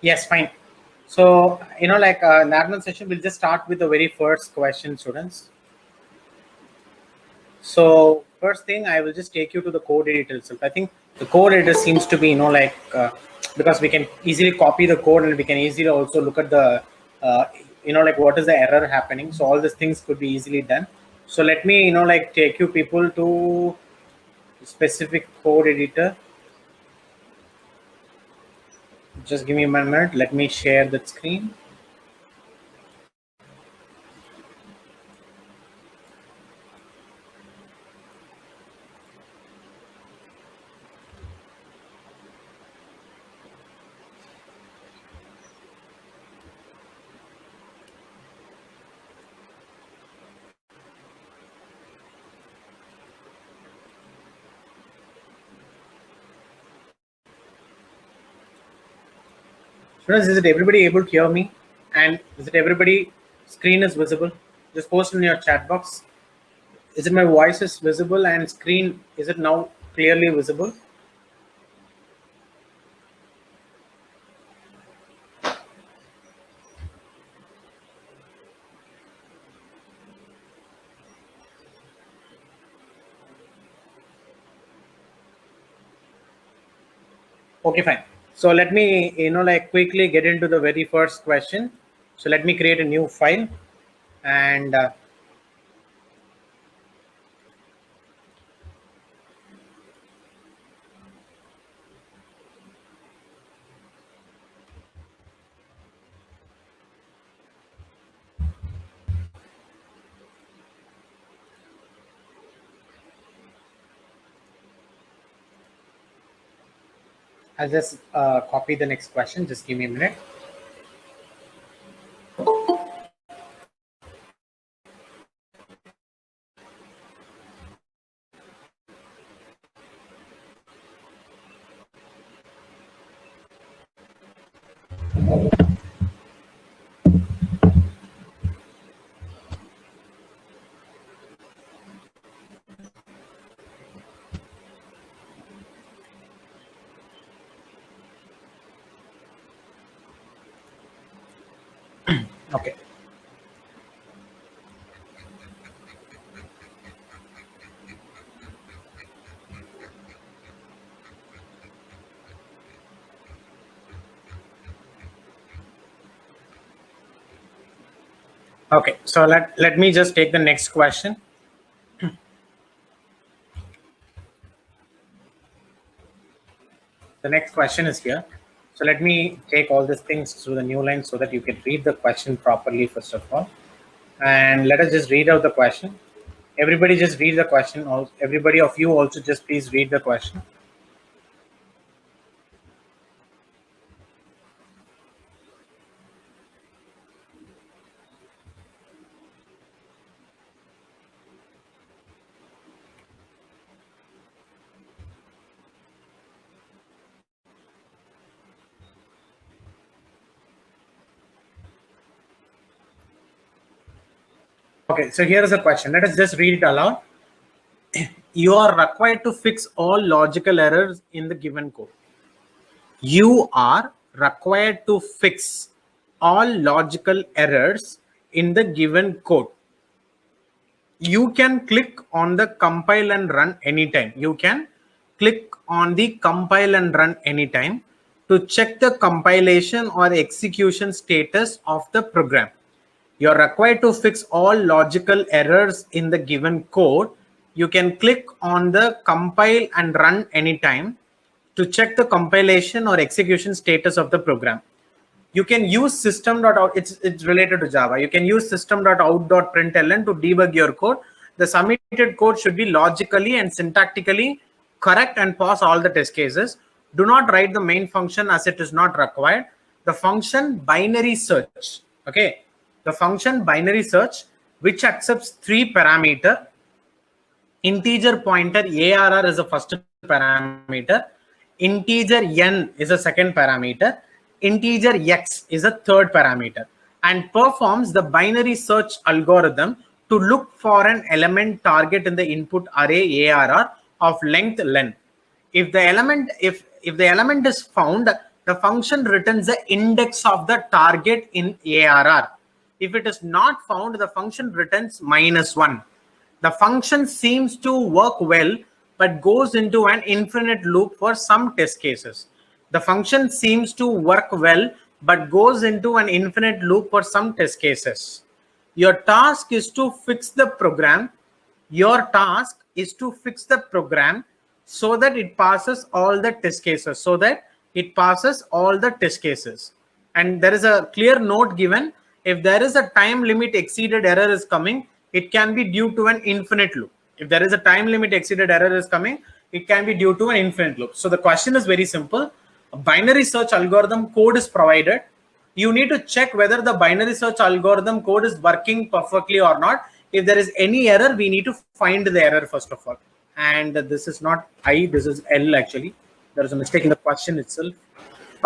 Yes, fine. So, in the Arnold session, we'll just start with the very first question, students. So, first thing, I will just take you to the code editor itself. I think the code editor seems to be, because we can easily copy the code and we can easily also look at the, what is the error happening. So, all these things could be easily done. So, let me, take you people to specific code editor. Just give me 1 minute. Let me share that screen. Students, is it everybody able to hear me? And is it everybody screen is visible? Just post in your chat box. Is it my voice is visible and screen, is it now clearly visible? Okay, fine. So let me, quickly get into the very first question. So let me create a new file and I'll just copy the next question. Just give me a minute. Okay. Okay, so let me just take the next question. The next question is here. So let me take all these things through the new line so that you can read the question properly, first of all. And let us just read out the question. Everybody just read the question. Everybody of you also just please read the question. Okay, so here is the question. Let us just read it aloud. You are required to fix all logical errors in the given code. You are required to fix all logical errors in the given code. You can click on the compile and run anytime. You can click on the compile and run anytime to check the compilation or execution status of the program. You're required to fix all logical errors in the given code. You can click on the compile and run anytime to check the compilation or execution status of the program. You can use system.out. It's related to Java. You can use system.out.println to debug your code. The submitted code should be logically and syntactically correct and pass all the test cases. Do not write the main function as it is not required. The function binary search, okay, the function binary search, which accepts 3 parameter. Integer pointer ARR is the first parameter. Integer n is a second parameter. Integer x is a third parameter, and performs the binary search algorithm to look for an element target in the input array ARR of length len. If the element is found, the function returns the index of the target in ARR. If it is not found, the function returns -1. The function seems to work well, but goes into an infinite loop for some test cases. The function seems to work well, but goes into an infinite loop for some test cases. Your task is to fix the program. Your task is to fix the program so that it passes all the test cases. And there is a clear note given. If there is a time limit exceeded error is coming, it can be due to an infinite loop. If there is a time limit exceeded error is coming, it can be due to an infinite loop. So the question is very simple. A binary search algorithm code is provided. You need to check whether the binary search algorithm code is working perfectly or not. If there is any error, we need to find the error first of all. And this is not I, this is L actually. There is a mistake in the question itself.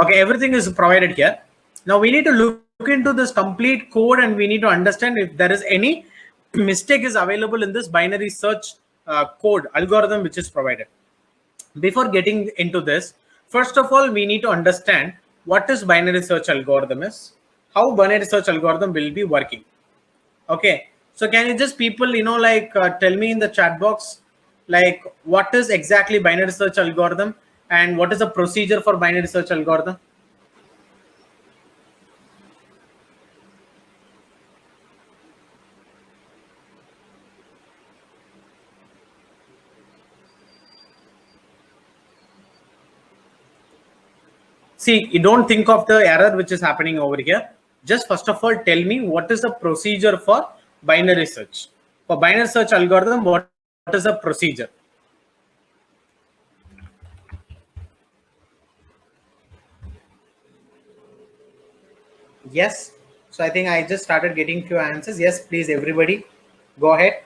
Okay, everything is provided here. Now we need to look into this complete code and we need to understand if there is any mistake is available in this binary search code algorithm which is provided. Before getting into this, first of all, we need to understand what is binary search algorithm is, how binary search algorithm will be working. Okay, so can you just people, tell me in the chat box, like what is exactly binary search algorithm and what is the procedure for binary search algorithm? See, you don't think of the error which is happening over here. Just first of all, tell me what is the procedure for binary search. For binary search algorithm, what is the procedure? Yes. So I think I just started getting few answers. Yes, please, everybody, go ahead.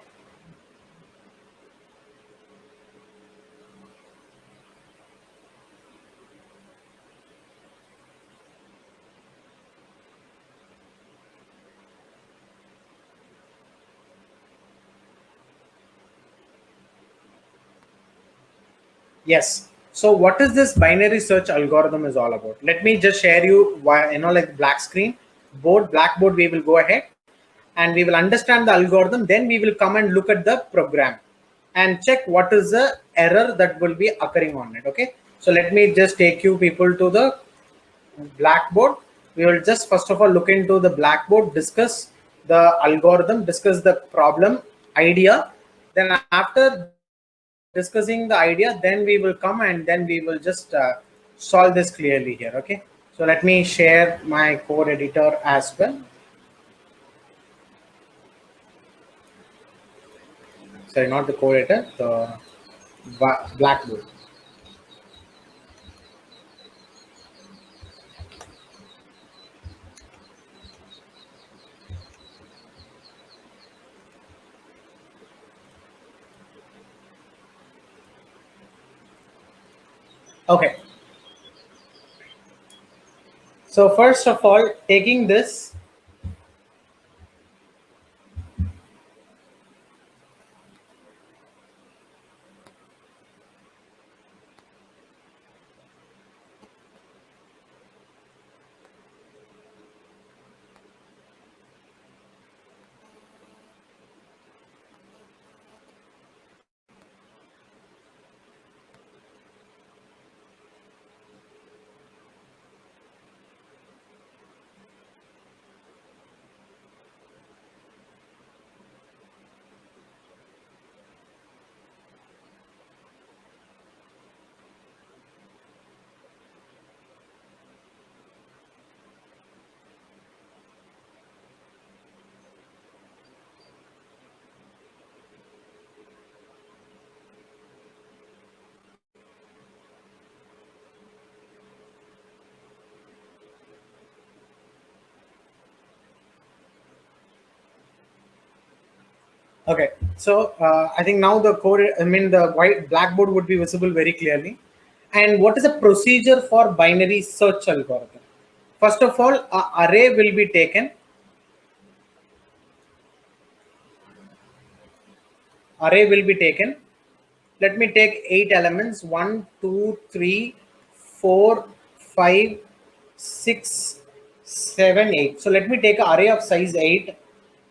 Yes. So what is this binary search algorithm is all about? Let me just share you why, like black screen, blackboard, we will go ahead and we will understand the algorithm. Then we will come and look at the program and check what is the error that will be occurring on it. Okay. So let me just take you people to the blackboard. We will just first of all look into the blackboard, discuss the algorithm, discuss the problem idea. Then after discussing the idea, then we will come and then we will just solve this clearly here. Okay, so let me share my code editor as well. Sorry, not the code editor, the blackboard. Okay, so first of all, taking this, okay, so I think now the code, the white blackboard would be visible very clearly. And what is the procedure for binary search algorithm? First of all, an array will be taken. Let me take 8 elements, 1, 2, 3, 4, 5, 6, 7, 8. So let me take an array of size 8.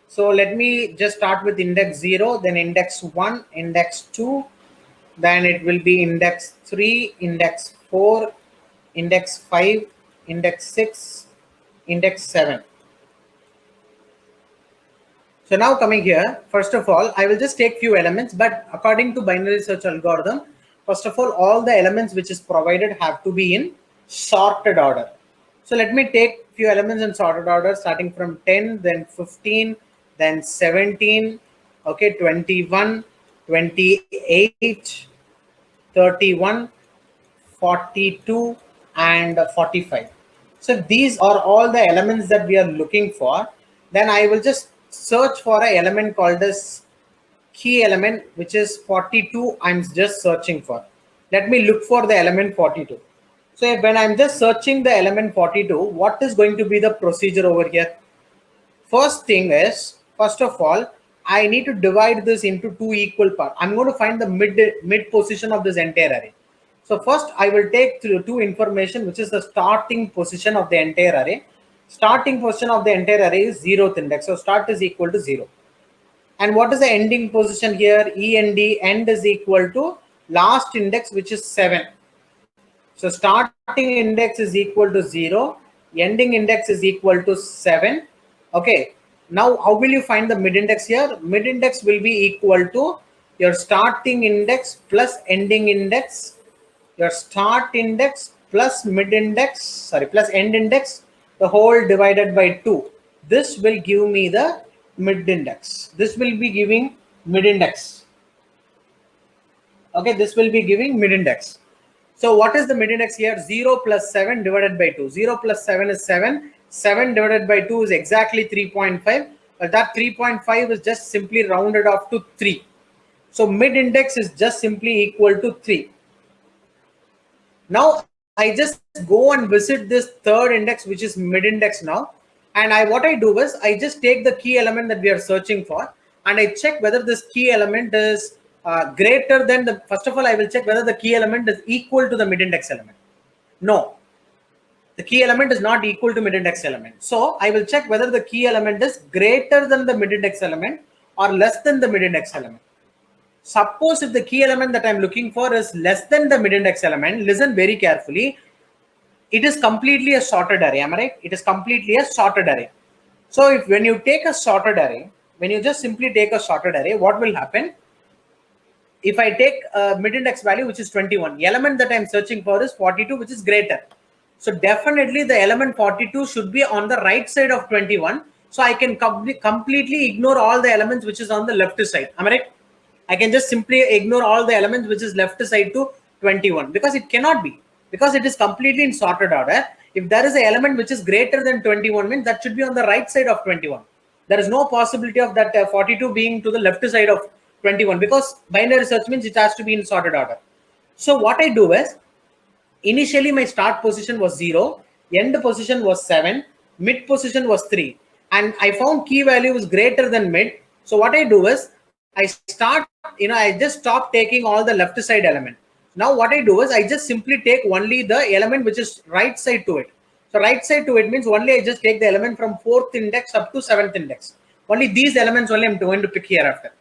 So let me just start with index 0, then index 1, index 2, then it will be index 3, index 4, index 5, index 6, index 7. So now coming here, first of all, I will just take few elements, but according to binary search algorithm, first of all the elements which is provided have to be in sorted order. So let me take few elements in sorted order, starting from 10, then 15, then 17, okay, 21, 28, 31, 42, and 45. So these are all the elements that we are looking for. Then I will just search for an element called as key element, which is 42. I'm just searching for. Let me look for the element 42. So when I'm just searching the element 42, what is going to be the procedure over here? First thing is, first of all, I need to divide this into two equal parts. I'm going to find the mid position of this entire array. So first I will take two information, which is the starting position of the entire array. Starting position of the entire array is 0th index. So start is equal to 0. And what is the ending position here? End is equal to last index, which is 7. So starting index is equal to 0. Ending index is equal to 7. Okay. Now, how will you find the mid index here? Mid index will be equal to your starting index plus ending index, your start index plus mid index, sorry, plus end index, the whole divided by 2. This will give me the mid index. This will be giving mid index. Okay, this will be giving mid index. So what is the mid index here? 0 plus 7 divided by 2. 0 plus 7 is 7. 7 divided by 2 is exactly 3.5. But that 3.5 is just simply rounded off to 3. So mid index is just simply equal to 3. Now I just go and visit this third index, which is mid index now. And what I do is I just take the key element that we are searching for, and I check whether this key element is greater than the, first of all, I will check whether the key element is equal to the mid index element. No, the key element is not equal to mid index element. So I will check whether the key element is greater than the mid index element or less than the mid index element. Suppose if the key element that I'm looking for is less than the mid index element, listen very carefully. It is completely a sorted array. Am I right? It is completely a sorted array. So if when you take a sorted array, when you just simply take a sorted array, what will happen? If I take a mid index value, which is 21, the element that I'm searching for is 42, which is greater. So definitely the element 42 should be on the right side of 21. So I can completely ignore all the elements which is on the left side. Am I right? I can just simply ignore all the elements which is left side to 21, because it cannot be, because it is completely in sorted order. If there is an element which is greater than 21, means that should be on the right side of 21. There is no possibility of that 42 being to the left side of 21, because binary search means it has to be in sorted order. So what I do is, initially my start position was 0, end position was 7, mid position was 3, and I found key value is greater than mid. So what I do is, I start, I just stop taking all the left side element. Now what I do is I just simply take only the element which is right side to it. So right side to it means only I just take the element from 4th index up to 7th index. Only these elements only I'm going to pick hereafter.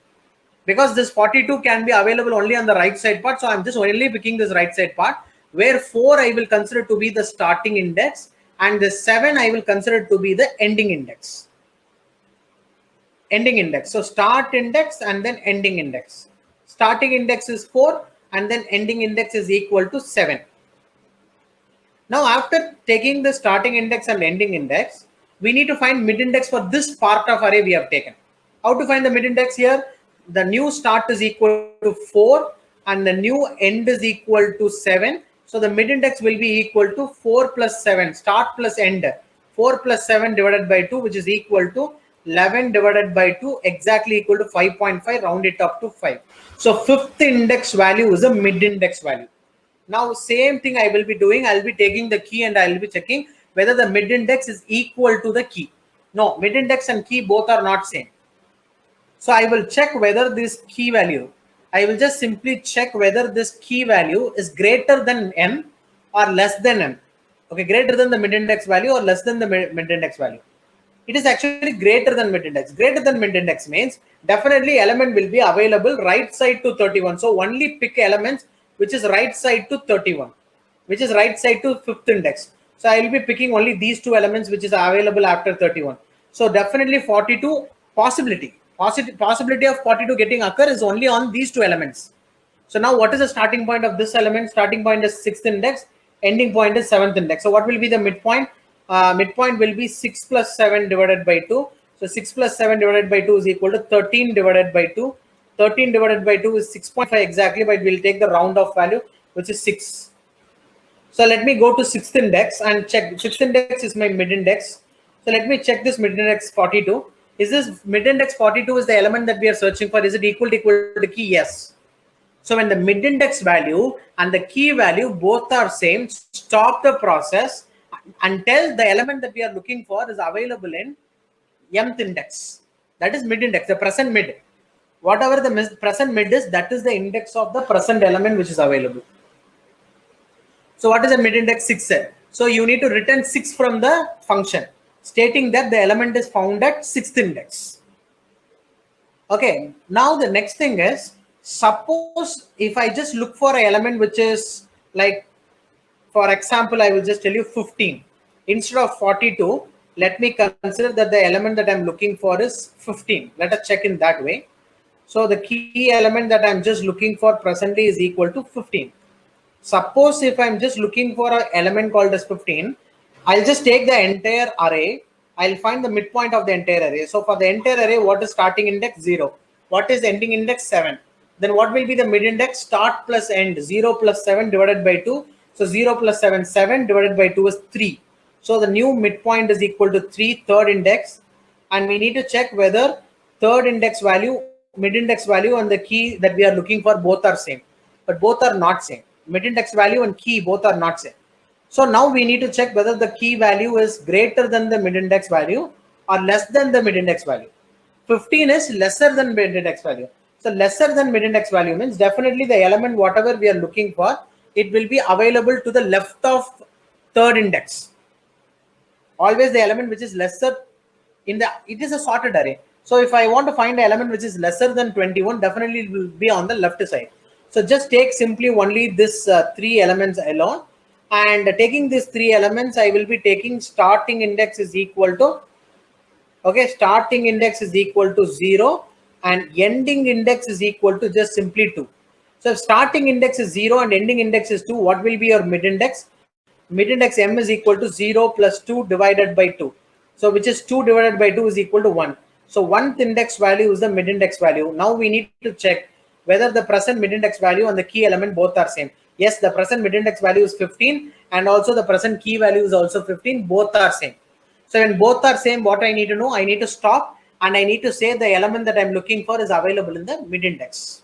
Because this 42 can be available only on the right side part. So I'm just only picking this right side part, where 4 I will consider to be the starting index, and the 7 I will consider to be the ending index. Ending index. So start index and then ending index. Starting index is 4 and then ending index is equal to 7. Now after taking the starting index and ending index, we need to find mid index for this part of array we have taken. How to find the mid index here? The new start is equal to 4 and the new end is equal to 7. So the mid index will be equal to 4 plus 7, start plus end. 4 plus 7 divided by 2, which is equal to 11 divided by 2, exactly equal to 5.5, round it up to 5. So 5th index value is a mid index value. Now same thing I will be doing. I'll be taking the key and I'll be checking whether the mid index is equal to the key. No, mid index and key both are not same. So I will check whether this key value, I will just simply check whether this key value is greater than m or less than m. Okay, greater than the mid-index value or less than the mid-index value. It is actually greater than mid-index. Greater than mid-index means definitely element will be available right side to 31. So only pick elements which is right side to 31, which is right side to 5th index. So I will be picking only these two elements which is available after 31. So definitely 42 possibility of 42 getting occur is only on these two elements. So now what is the starting point of this element? Starting point is 6th index, ending point is 7th index. So what will be the midpoint? Midpoint will be 6 plus 7 divided by 2. So 6 plus 7 divided by 2 is equal to 13 divided by 2. 13 divided by 2 is 6.5 exactly, but we'll take the round off value, which is 6. So let me go to 6th index and check. 6th index is my mid index. So let me check this mid index 42. Is this mid index 42 is the element that we are searching for? Is it equal to key? Yes. So when the mid index value and the key value both are same, stop the process until the element that we are looking for is available in mth index. That is mid index, the present mid. Whatever the present mid is, that is the index of the present element which is available. So what is the mid index? 6 set. So you need to return 6 from the function, stating that the element is found at 6th index. Okay, now the next thing is, suppose if I just look for an element which is like, for example, I will just tell you 15 instead of 42. Let me consider that the element that I'm looking for is 15. Let us check in that way. So the key element that I'm just looking for presently is equal to 15. Suppose if I'm just looking for an element called as 15, I'll just take the entire array. I'll find the midpoint of the entire array. So for the entire array, what is starting index? 0. What is ending index? 7. Then what will be the mid index? Start plus end. 0 plus 7 divided by 2. So 0 plus 7, 7 divided by 2 is 3. So the new midpoint is equal to 3, third index. And we need to check whether third index value, mid index value and the key that we are looking for both are same. But both are not same. Mid index value and key both are not same. So now we need to check whether the key value is greater than the mid index value or less than the mid index value. 15 is lesser than mid index value. So lesser than mid index value means definitely the element whatever we are looking for, it will be available to the left of third index. Always the element which is lesser in the, it is a sorted array. So if I want to find an element which is lesser than 21, definitely it will be on the left side. So just take simply only this 3 elements alone, and taking these 3 elements, I will be taking starting index is equal to, okay, starting index is equal to 0 and ending index is equal to just simply 2. So if starting index is 0 and ending index is 2, what will be your mid index? Mid index m is equal to 0 plus 2 divided by 2. So which is 2 divided by 2 is equal to 1. So 1th index value is the mid index value. Now we need to check whether the present mid index value and the key element both are same. Yes, the present mid index value is 15 and also the present key value is also 15. Both are same. So when both are same, what I need to know, I need to stop and I need to say the element that I'm looking for is available in the mid index.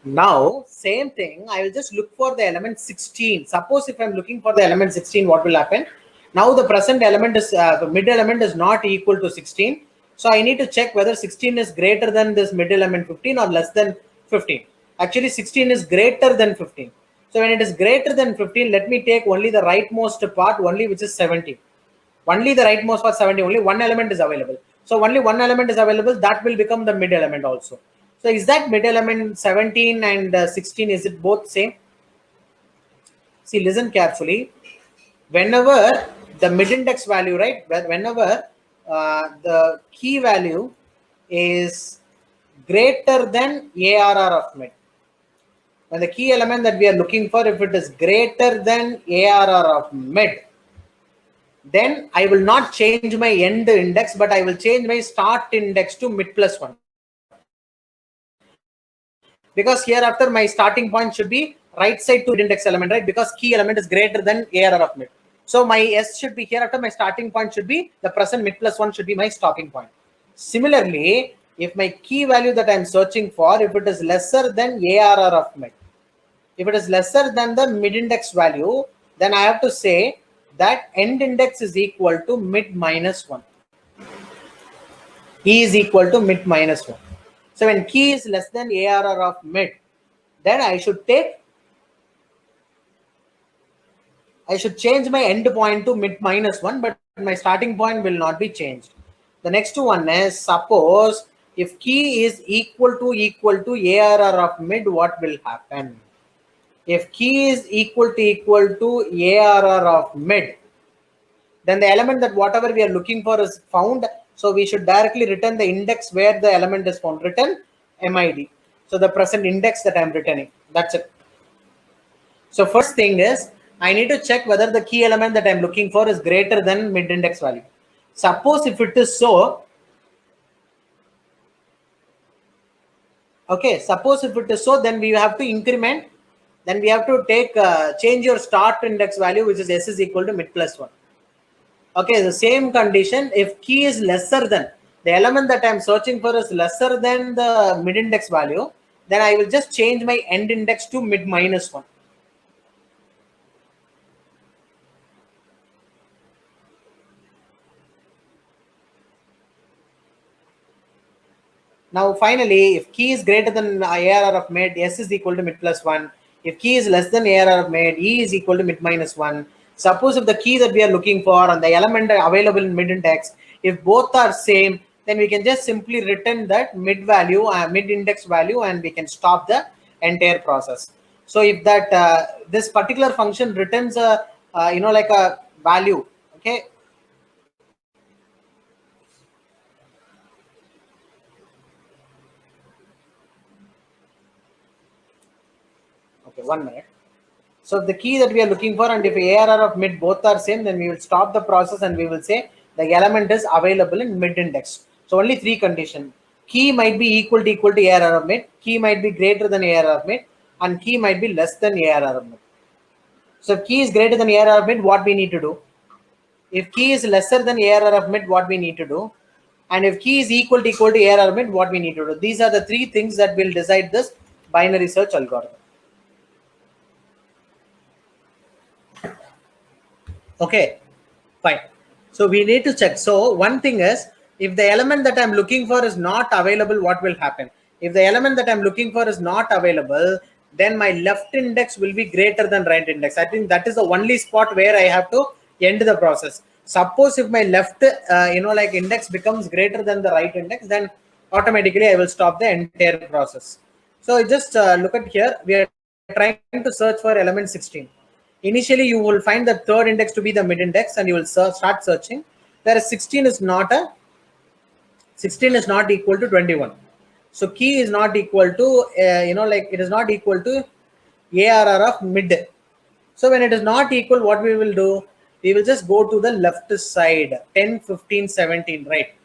Now, same thing, I will just look for the element 16. Suppose if I'm looking for the element 16, what will happen? Now the present element is, the mid element is not equal to 16. So I need to check whether 16 is greater than this mid element 15 or less than 15. Actually, 16 is greater than 15. So when it is greater than 15, let me take only the rightmost part, only which is 17. Only the rightmost part 70, only one element is available. So only one element is available, that will become the mid element also. So is that mid element 17 and 16, is it both same? See, listen carefully. Whenever the mid index value, right, whenever the key value is greater than ARR of mid, when the key element that we are looking for, if it is greater than ARR of mid, then I will not change my end index, but I will change my start index to mid plus 1. Because hereafter my starting point should be right side to mid index element, right? Because key element is greater than ARR of mid. So my S should be hereafter, my starting point should be the present mid plus 1 should be my stopping point. Similarly, if my key value that I'm searching for, if it is lesser than ARR of mid, if it is lesser than the mid index value, then I have to say that end index is equal to mid minus 1. E is equal to mid minus 1. So when key is less than ARR of mid, then I should take I should change my end point to mid minus 1, but my starting point will not be changed. The next one is, suppose if key is equal to ARR of mid, what will happen? If key is equal to ARR of mid, then the element that whatever we are looking for is found. So we should directly return the index where the element is found. Return MID. So the present index that I'm returning. That's it. So first thing is, I need to check whether the key element that I'm looking for is greater than mid index value. Suppose if it is so, okay, suppose if it is so, then we have to increment, then we have to take change your start index value, which is s is equal to mid plus 1. Okay, the same condition, if key is lesser than, the element that I'm searching for is lesser than the mid index value, then I will just change my end index to mid minus 1. Now finally, if key is greater than ARR of mid, S is equal to mid plus 1. If key is less than ARR of mid, E is equal to mid minus 1. Suppose if the key that we are looking for and the element available in mid index, if both are same, then we can just simply return that mid value, mid index value, and we can stop the entire process. So if that this particular function returns a like a value, okay. Okay, 1 minute. So if the key that we are looking for and if ARR of mid both are same, then we will stop the process and we will say the element is available in mid index. So only 3 conditions. Key might be equal to ARR of mid, key might be greater than ARR of mid, and key might be less than ARR of mid. So if key is greater than ARR of mid, what we need to do? If key is lesser than ARR of mid, what we need to do? And if key is equal to ARR of mid, what we need to do? These are the 3 things that will decide this binary search algorithm. Okay, fine. So we need to check. So one thing is, if the element that I'm looking for is not available, what will happen? If the element that I'm looking for is not available, then my left index will be greater than right index. I think that is the only spot where I have to end the process. Suppose if my left, like index becomes greater than the right index, then automatically I will stop the entire process. So just look at here. We are trying to search for element 16. Initially, you will find the third index to be the mid index, and you will start searching. Whereas 16 is not equal to 21. So key is not equal to it is not equal to ARR of mid. So when it is not equal, what we will do? We will just go to the left side, 10, 15, 17, right?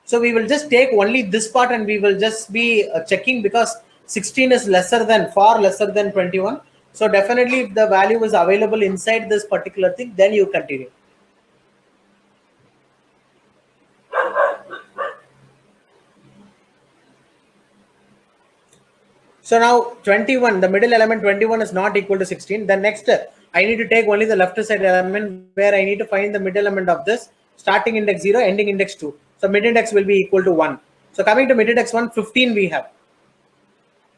So we will just take only this part and we will just be checking, because 16 is far lesser than 21. So definitely if the value is available inside this particular thing, then you continue. So now 21, the middle element 21 is not equal to 16. Then next, I need to take only the left side element, where I need to find the mid element of this, starting index 0, ending index 2. So mid index will be equal to 1. So coming to mid index 1, 15 we have.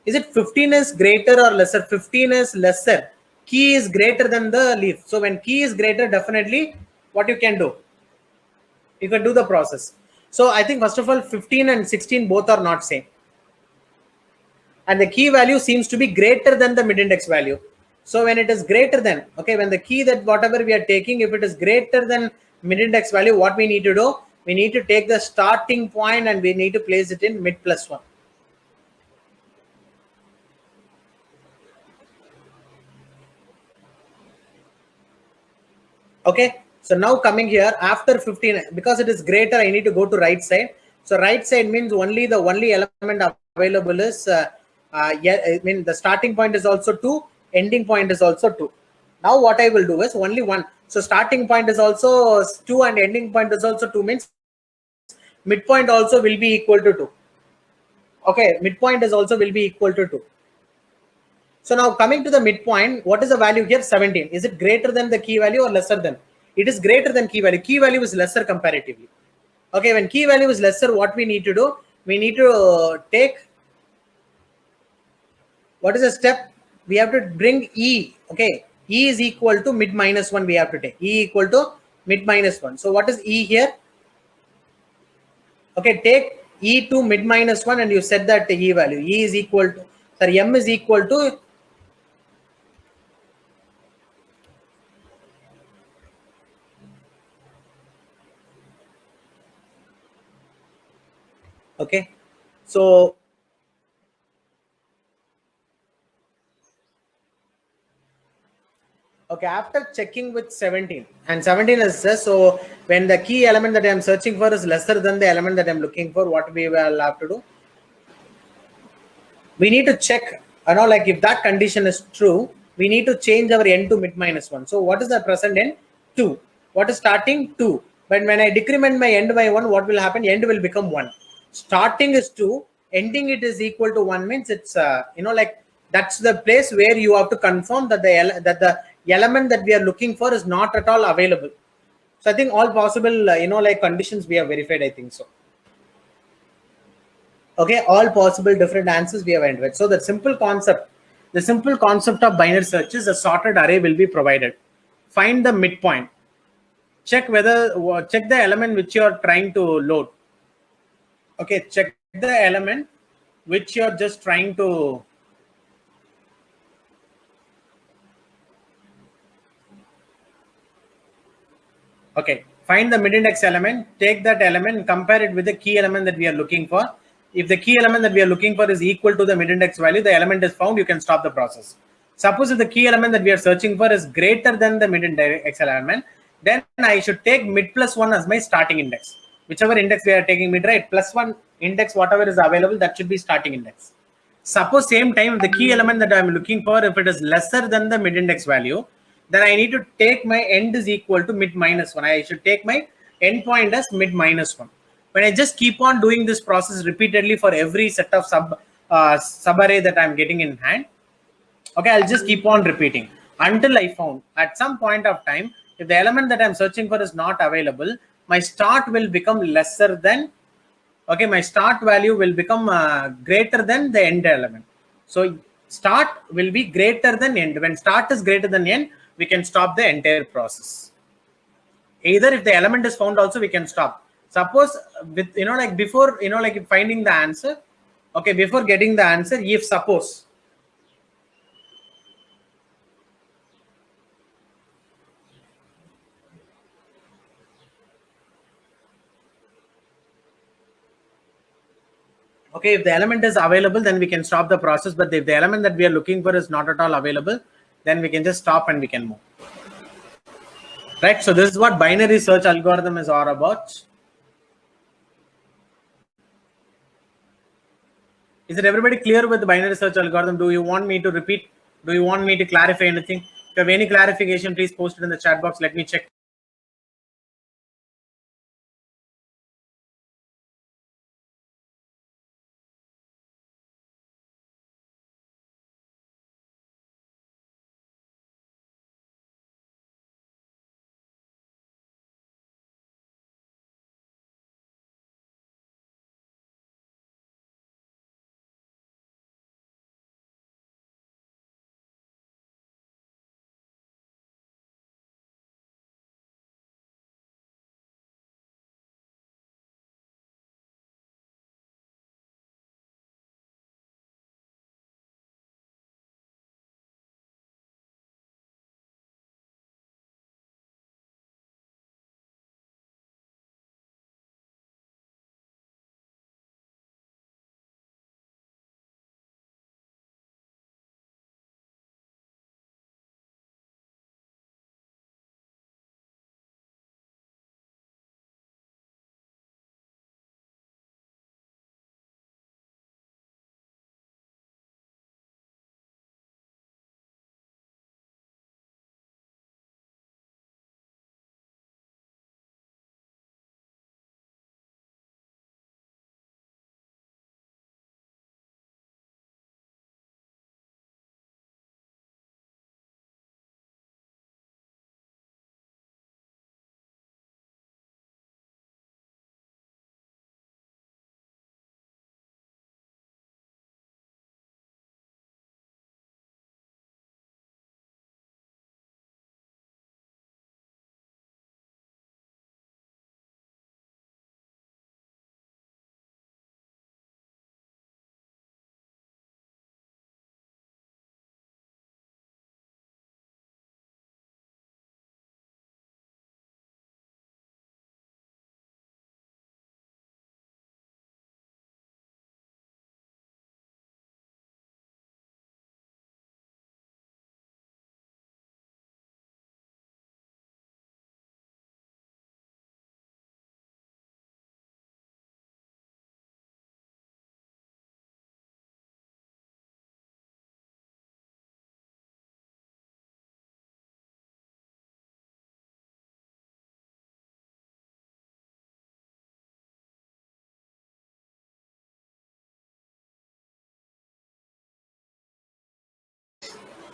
Is it 15 is greater or lesser? 15 is lesser. Key is greater than the leaf. So when key is greater, definitely what you can do? You can do the process. So I think first of all, 15 and 16 both are not same. And the key value seems to be greater than the mid index value. So when it is greater than, okay, when the key that whatever we are taking, if it is greater than mid index value, what we need to do? We need to take the starting point and we need to place it in mid plus 1. Okay, so now coming here after 15, because it is greater, I need to go to right side. So right side means only element available is I mean the starting point is also 2, ending point is also 2. Now what I will do is only 1. So starting point is also 2 and ending point is also 2, means midpoint also will be equal to 2. Okay, midpoint is also will be equal to 2. So now coming to the midpoint, what is the value here? 17. Is it greater than the key value or lesser than? It is greater than key value. Key value is lesser comparatively. Okay, when key value is lesser, what we need to do? We need to take, what is the step? We have to bring E. Okay, E is equal to mid minus 1 we have to take. E equal to mid minus 1. So what is E here? Okay, take E to mid minus 1 and you set that E value. E is equal to, sorry, M is equal to, okay. So, okay, after checking with 17, and 17 is just, so when the key element that I am searching for is lesser than the element that I am looking for, what we will have to do? We need to check, like if that condition is true, we need to change our n to mid minus 1. So what is the present n? 2. What is starting? 2. But when I decrement my end by 1, what will happen? End will become 1. Starting is 2, ending it is equal to 1 means it's, like that's the place where you have to confirm that the element that we are looking for is not at all available. So I think all possible, like conditions we have verified, I think so. Okay, all possible different answers we have entered. So the simple concept of binary search is a sorted array will be provided. Find the midpoint. Check the element which you are trying to load. Okay, check the element which you are just trying to. Okay, find the mid-index element, take that element, compare it with the key element that we are looking for. If the key element that we are looking for is equal to the mid-index value, the element is found, you can stop the process. Suppose if the key element that we are searching for is greater than the mid-index element, then I should take mid plus 1 as my starting index. Whichever index we are taking mid, right, plus 1 index, whatever is available, that should be starting index. Suppose same time the key element that I'm looking for, if it is lesser than the mid-index value, then I need to take my end is equal to mid minus 1. I should take my endpoint as mid minus 1. When I just keep on doing this process repeatedly for every set of subarray that I'm getting in hand, okay, I'll just keep on repeating until I found at some point of time, if the element that I'm searching for is not available, my start will become lesser than, okay, my start value will become greater than the end element. So start will be greater than end. When start is greater than end, we can stop the entire process. Either if the element is found also, we can stop. Suppose with, like before, like finding the answer, okay, before getting the answer, if suppose, okay, if the element is available, then we can stop the process. But if the element that we are looking for is not at all available, then we can just stop and we can move. Right. So this is what binary search algorithm is all about. Is it everybody clear with the binary search algorithm? Do you want me to repeat? Do you want me to clarify anything? If you have any clarification, please post it in the chat box. Let me check.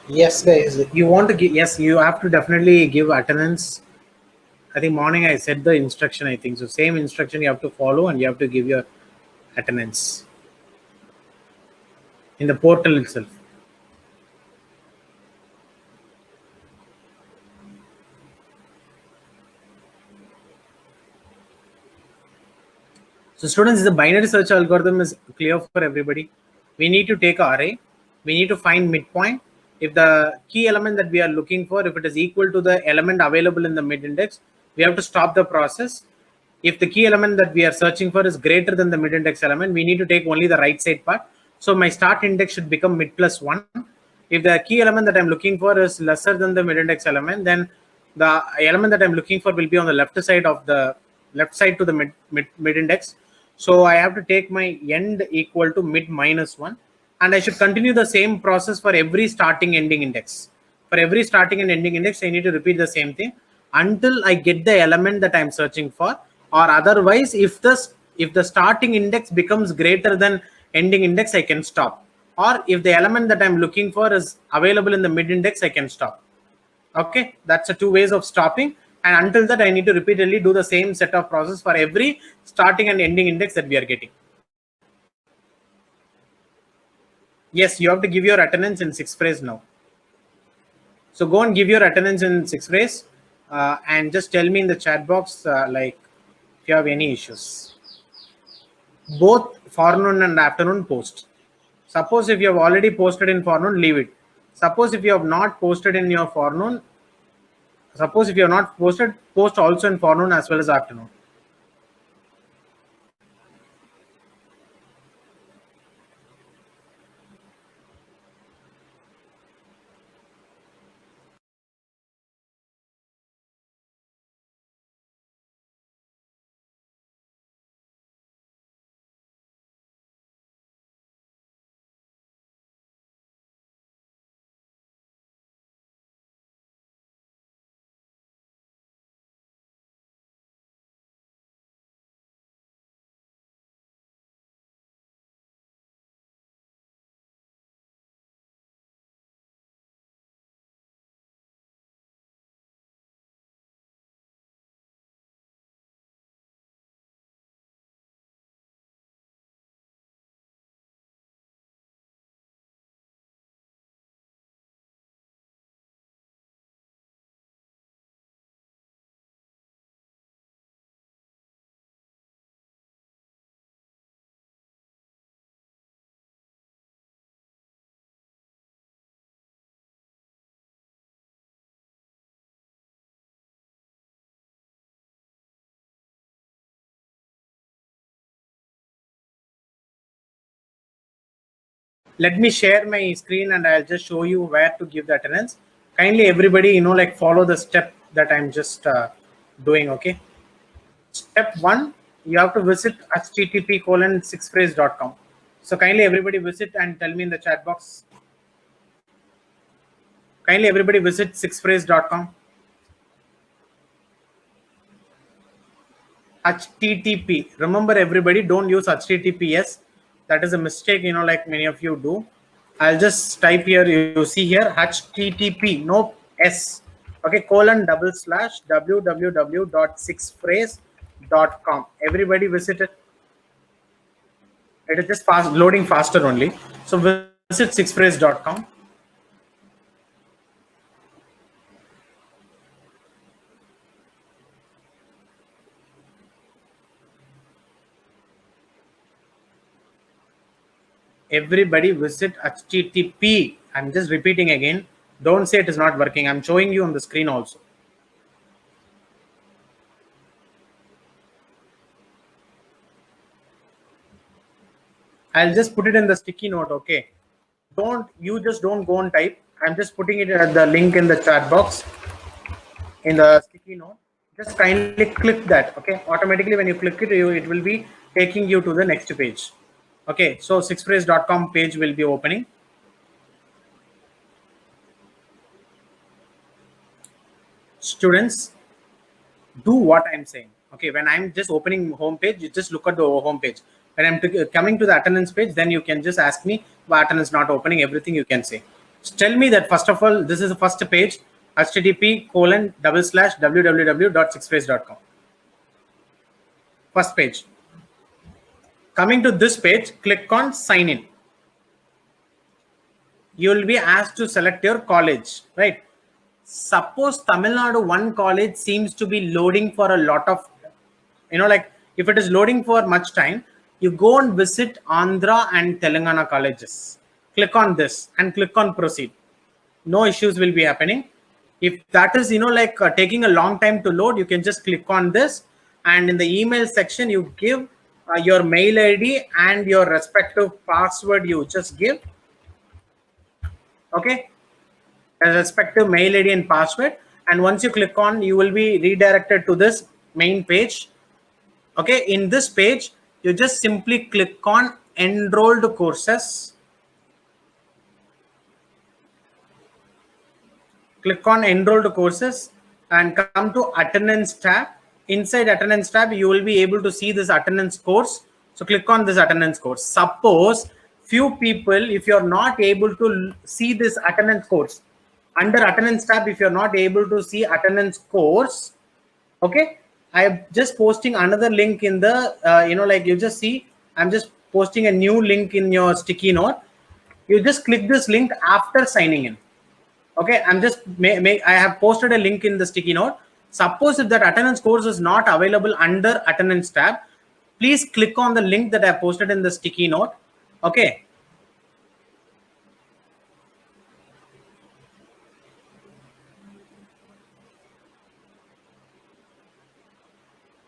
Yes, guys, you want to give, yes, you have to definitely give attendance. I think morning I said the instruction, I think so. Same instruction you have to follow and you have to give your attendance in the portal itself. So students, the binary search algorithm is clear for everybody. We need to take an array. We need to find midpoint. If the key element that we are looking for, if it is equal to the element available in the mid index, we have to stop the process. If the key element that we are searching for is greater than the mid index element, we need to take only the right side part. So my start index should become mid plus 1. If the key element that I'm looking for is lesser than the mid index element, then the element that I'm looking for will be on the left side of the left side to the mid index. So I have to take my end equal to mid minus 1, and I should continue the same process for every starting ending index. For every starting and ending index, I need to repeat the same thing until I get the element that I'm searching for, or otherwise if the starting index becomes greater than ending index, I can stop. Or if the element that I'm looking for is available in the mid index, I can stop. Okay, that's the two ways of stopping. And until that, I need to repeatedly do the same set of process for every starting and ending index that we are getting. Yes, you have to give your attendance in 6 phrase now. So go and give your attendance in 6 phrase and just tell me in the chat box like if you have any issues. Both forenoon and afternoon post. Suppose if you have already posted in forenoon, leave it. Suppose if you have not posted in your forenoon, suppose if you have not posted, post also in forenoon as well as afternoon. Let me share my screen and I'll just show you where to give the attendance. Kindly everybody, like follow the step that I'm just doing. Okay. Step 1, you have to visit http:/6phrase.com. So kindly everybody visit and tell me in the chat box. Kindly everybody visit 6phrase.com. HTTP. Remember everybody, don't use HTTPS. That is a mistake, like many of you do. I'll just type here, you see here, HTTP, no S. Okay, / www.6phrase.com. Everybody visit it. It is just fast loading faster only. So visit 6phrase.com. Everybody visit HTTP. I'm just repeating again. Don't say it is not working. I'm showing you on the screen also. I'll just put it in the sticky note. Okay. Just don't go and type. I'm just putting it at the link in the chat box in the sticky note. Just kindly click that. Okay. Automatically when you click it, it will be taking you to the next page. Okay. So 6phrase.com page will be opening. Students, do what I'm saying. Okay, when I'm just opening home page, you just look at the home page. When I'm coming to the attendance page, then you can just ask me why attendance not opening, everything you can say. Tell me that first of all, this is the first page, http://www.sixphrase.com. First page. Coming to this page, click on sign in. You will be asked to select your college, right? Suppose Tamil Nadu one college seems to be loading for a lot of, like if it is loading for much time, you go and visit Andhra and Telangana colleges. Click on this and click on proceed. No issues will be happening. If that is, taking a long time to load, you can just click on this, and in the email section, you give your mail ID and your respective password. You just give, okay, a respective mail ID and password. And once you click on, you will be redirected to this main page. Okay, in this page, you just simply click on enrolled courses. Click on enrolled courses and come to attendance tab. Inside attendance tab, you will be able to see this attendance course. So click on this attendance course. Suppose few people, if you're not able to see this attendance course, under attendance tab, if you're not able to see attendance course, okay, I am just posting another link in the, you just see, I'm just posting a new link in your sticky note. You just click this link after signing in. Okay, I'm just I have posted a link in the sticky note. Suppose if that attendance course is not available under attendance tab, please click on the link that I posted in the sticky note. Okay.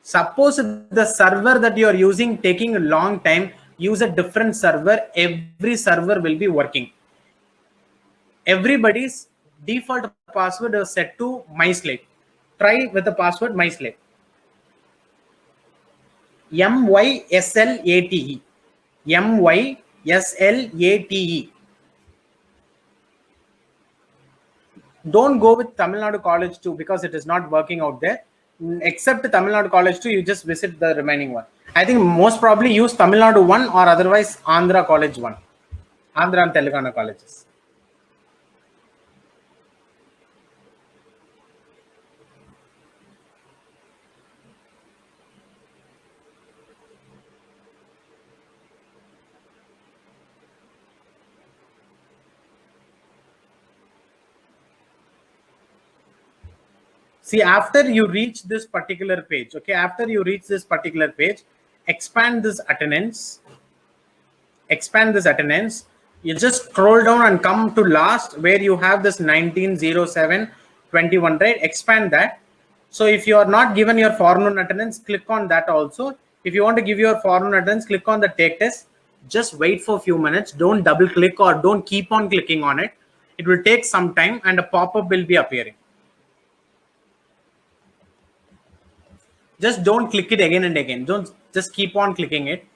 Suppose the server that you are using taking a long time, use a different server. Every server will be working. Everybody's default password is set to MySlate. Try with the password MySlate. MYSLATE. MYSLATE. Don't go with Tamil Nadu College 2 because it is not working out there. Except Tamil Nadu College 2, you just visit the remaining one. I think most probably use Tamil Nadu 1 or otherwise Andhra College 1. Andhra and Telangana colleges. See, after you reach this particular page, okay, after you reach this particular page, expand this attendance. Expand this attendance. You just scroll down and come to last where you have this 190721, right? Expand that. So if you are not given your forenoon attendance, click on that also. If you want to give your forenoon attendance, click on the take test. Just wait for a few minutes. Don't double click or don't keep on clicking on it. It will take some time and a pop-up will be appearing. Just don't click it again and again. Don't just keep on clicking it.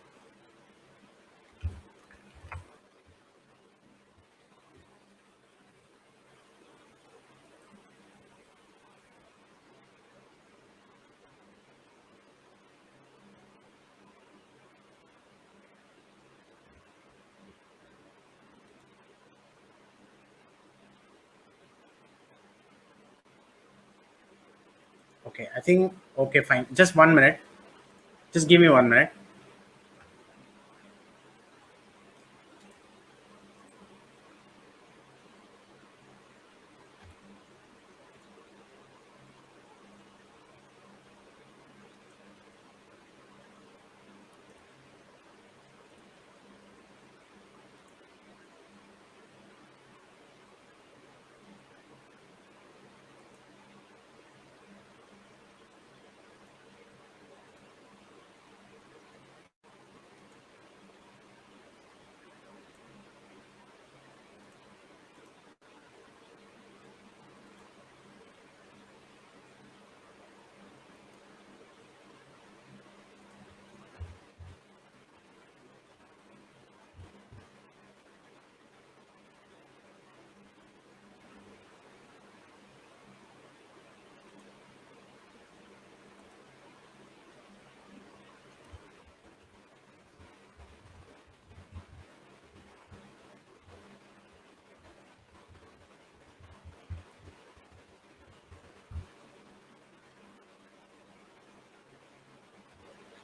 Okay, I think, okay, fine. Just 1 minute. Just give me 1 minute.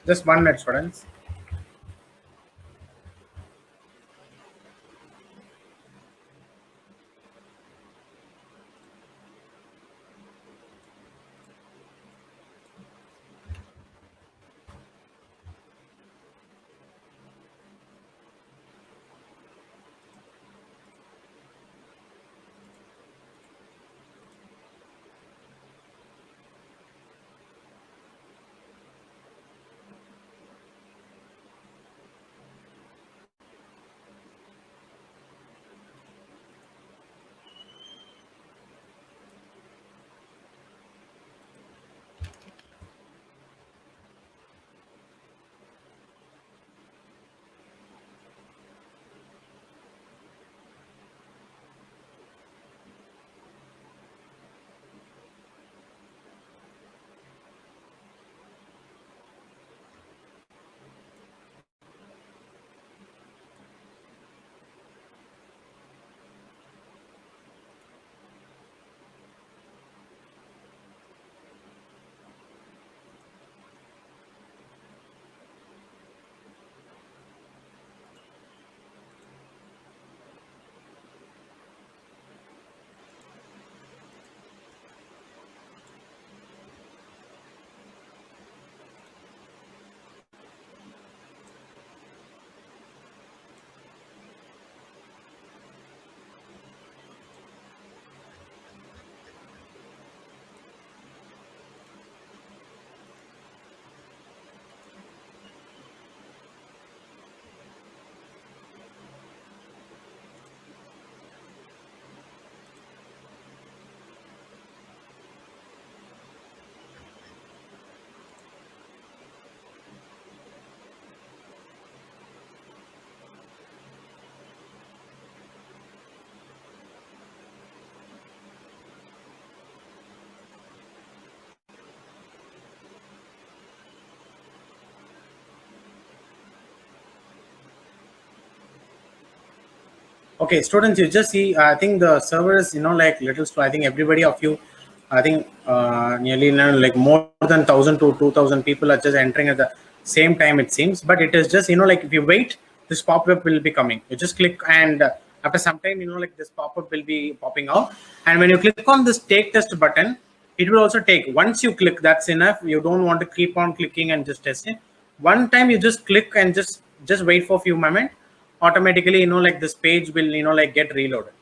Just 1 minute, students. Okay, students, you just see, I think the server is, like little slow. I think everybody of you, I think nearly like more than 1,000 to 2,000 people are just entering at the same time, it seems. But it is just, like if you wait, this pop-up will be coming. You just click and after some time, like this pop-up will be popping out. And when you click on this take test button, it will also take. Once you click, that's enough. You don't want to keep on clicking and just test it. One time you just click and just wait for a few moments. Automatically, like this page will, like get reloaded.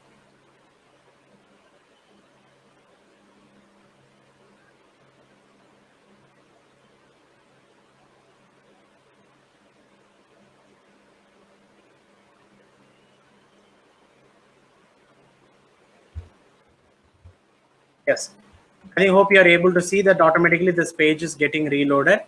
Yes, I hope you are able to see that automatically this page is getting reloaded.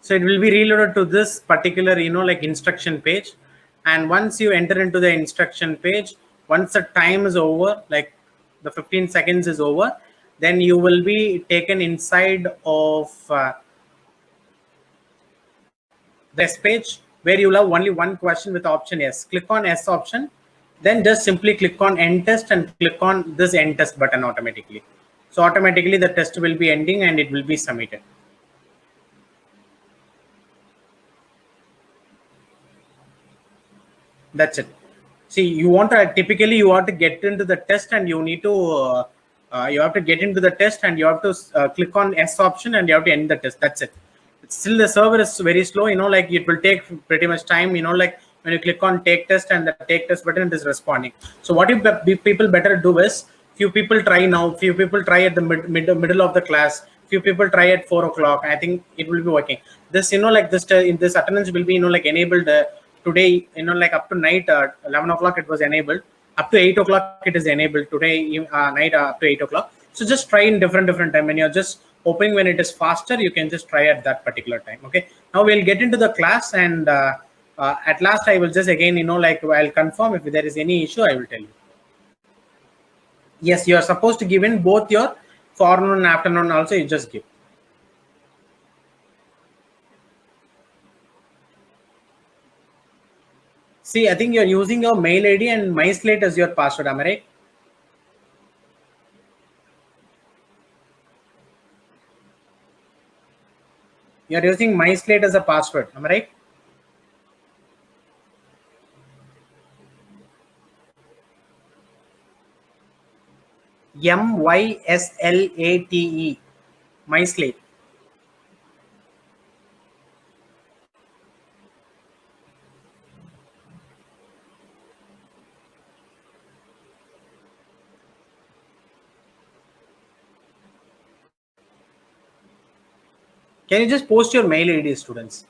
So it will be reloaded to this particular, like instruction page. And once you enter into the instruction page, once the time is over, like the 15 seconds is over, then you will be taken inside of this page where you have only one question with option S. Click on S option, then just simply click on end test and click on this end test button automatically. So automatically the test will be ending and it will be submitted. That's it. See, you want to typically you want to get into the test and you need to you have to get into the test and you have to click on S option and you have to end the test. That's it. Still the server is very slow, like it will take pretty much time, like when you click on take test and the take test button, it is responding. So what you people better do is, few people try now, few people try at the middle of the class, few people try at 4 o'clock. I think it will be working. This, like this in this attendance will be, like enabled today, like up to night 11 o'clock it was enabled, up to 8 o'clock it is enabled today night up to 8 o'clock. So just try in different time. When you're just hoping when it is faster, you can just try at that particular time. Okay, now we'll get into the class and at last I will just again, like I'll confirm if there is any issue, I will tell you. Yes, you are supposed to give in both your forenoon and afternoon also, you just give. See, I think you're using your mail ID and MySlate as your password. Am I right? You're using MySlate as a password. Am I right? MYSLATE. MySlate. Can you just post your mail ID, students?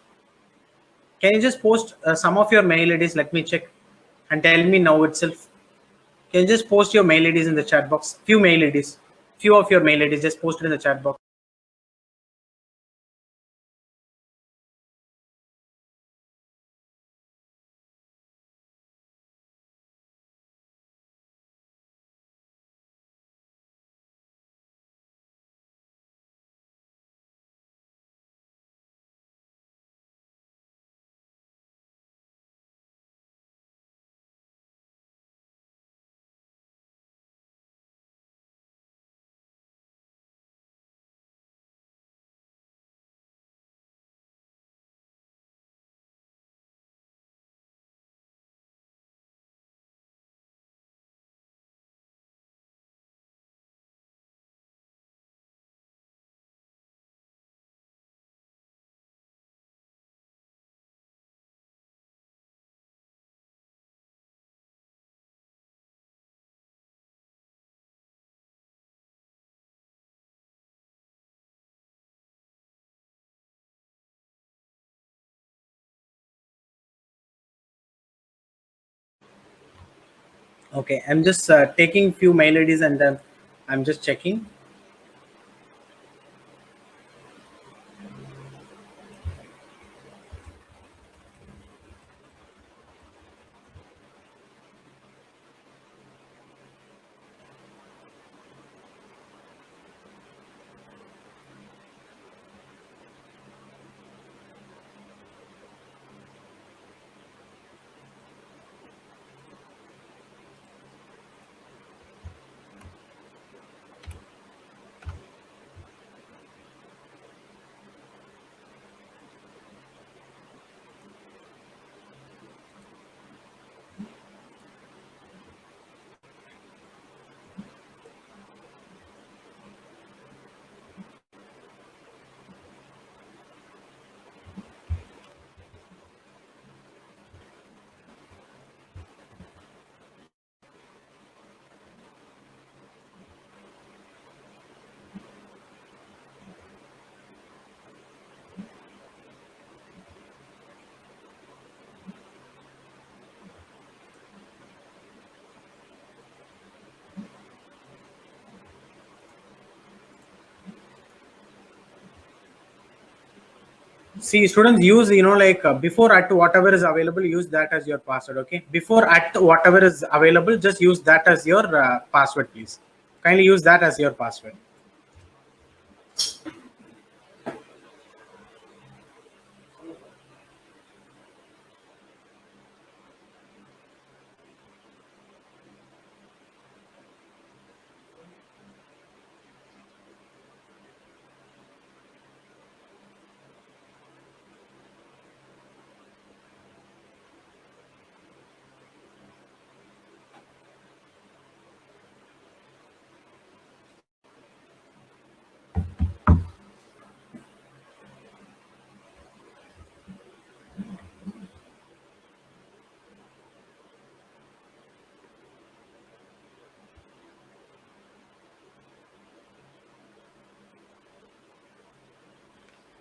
Can you just post some of your mail IDs? Let me check and tell me now itself. Can you just post your mail IDs in the chat box? Few mail IDs. Few of your mail IDs. Just post it in the chat box. Okay, I'm just taking few mail IDs and then I'm just checking. See, students use, like before at whatever is available, use that as your password. Okay, before at whatever is available, just use that as your password, please. Kindly use that as your password.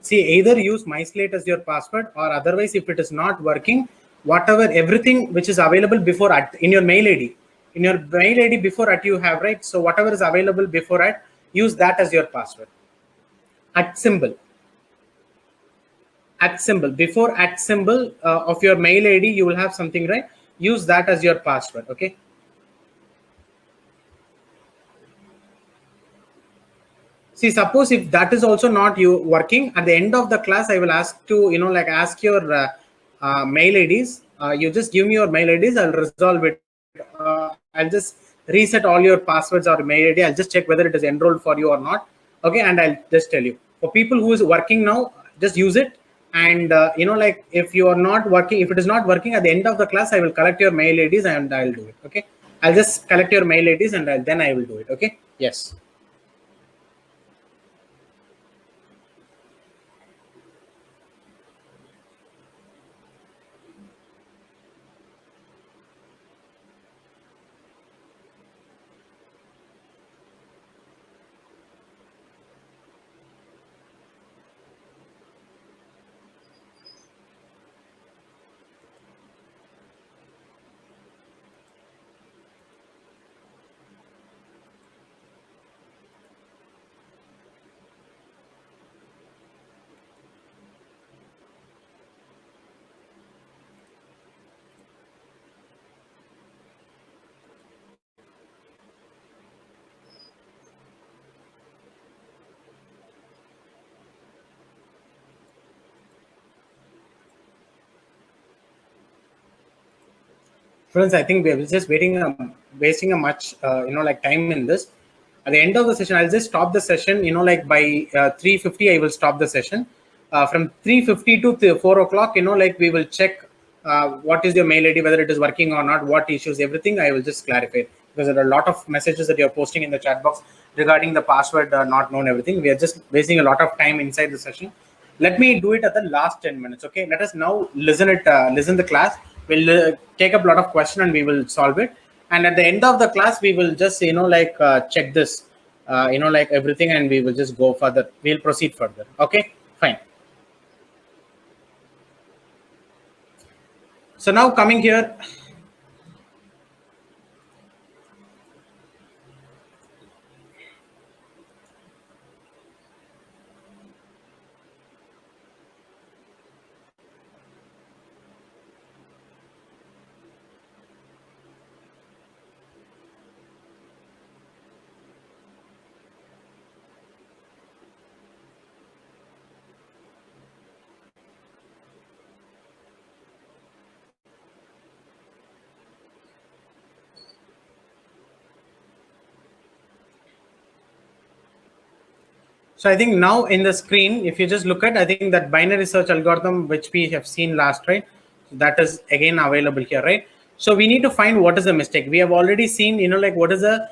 See, either use MySlate as your password, or otherwise, if it is not working, whatever everything which is available before at in your mail ID, before at you have, right? So whatever is available before at, use that as your password. At symbol before at symbol of your mail ID, you will have something, right? Use that as your password. Okay. See, suppose if that is also not working, at the end of the class, I will ask to, like ask your mail IDs You just give me your mail IDs, I'll resolve it. I'll just reset all your passwords or mail ID. I'll just check whether it is enrolled for you or not. Okay, and I'll just tell you. For people who is working now, just use it. And like if you are not working, if it is not working at the end of the class, I will collect your mail IDs and I'll do it. Okay, I'll just collect your mail IDs and then I will do it. Okay, yes. Friends, I think we're just wasting a much like time in this. At the end of the session, I'll just stop the session. Like by 3:50, I will stop the session. From 3:50 to 4 o'clock, like we will check what is your mail ID, whether it is working or not, what issues, everything. I will just clarify because there are a lot of messages that you're posting in the chat box regarding the password not known, everything. We are just wasting a lot of time inside the session. Let me do it at the last 10 minutes. Okay, let us now listen the class. We'll take up a lot of question and we will solve it. And at the end of the class, we will just check this like everything, and we will just go further. We'll proceed further. Okay, fine. So now coming here, so I think now in the screen, if you just look at, I think that binary search algorithm, which we have seen last, right? That is again available here, right? So we need to find what is the mistake. We have already seen, like what is the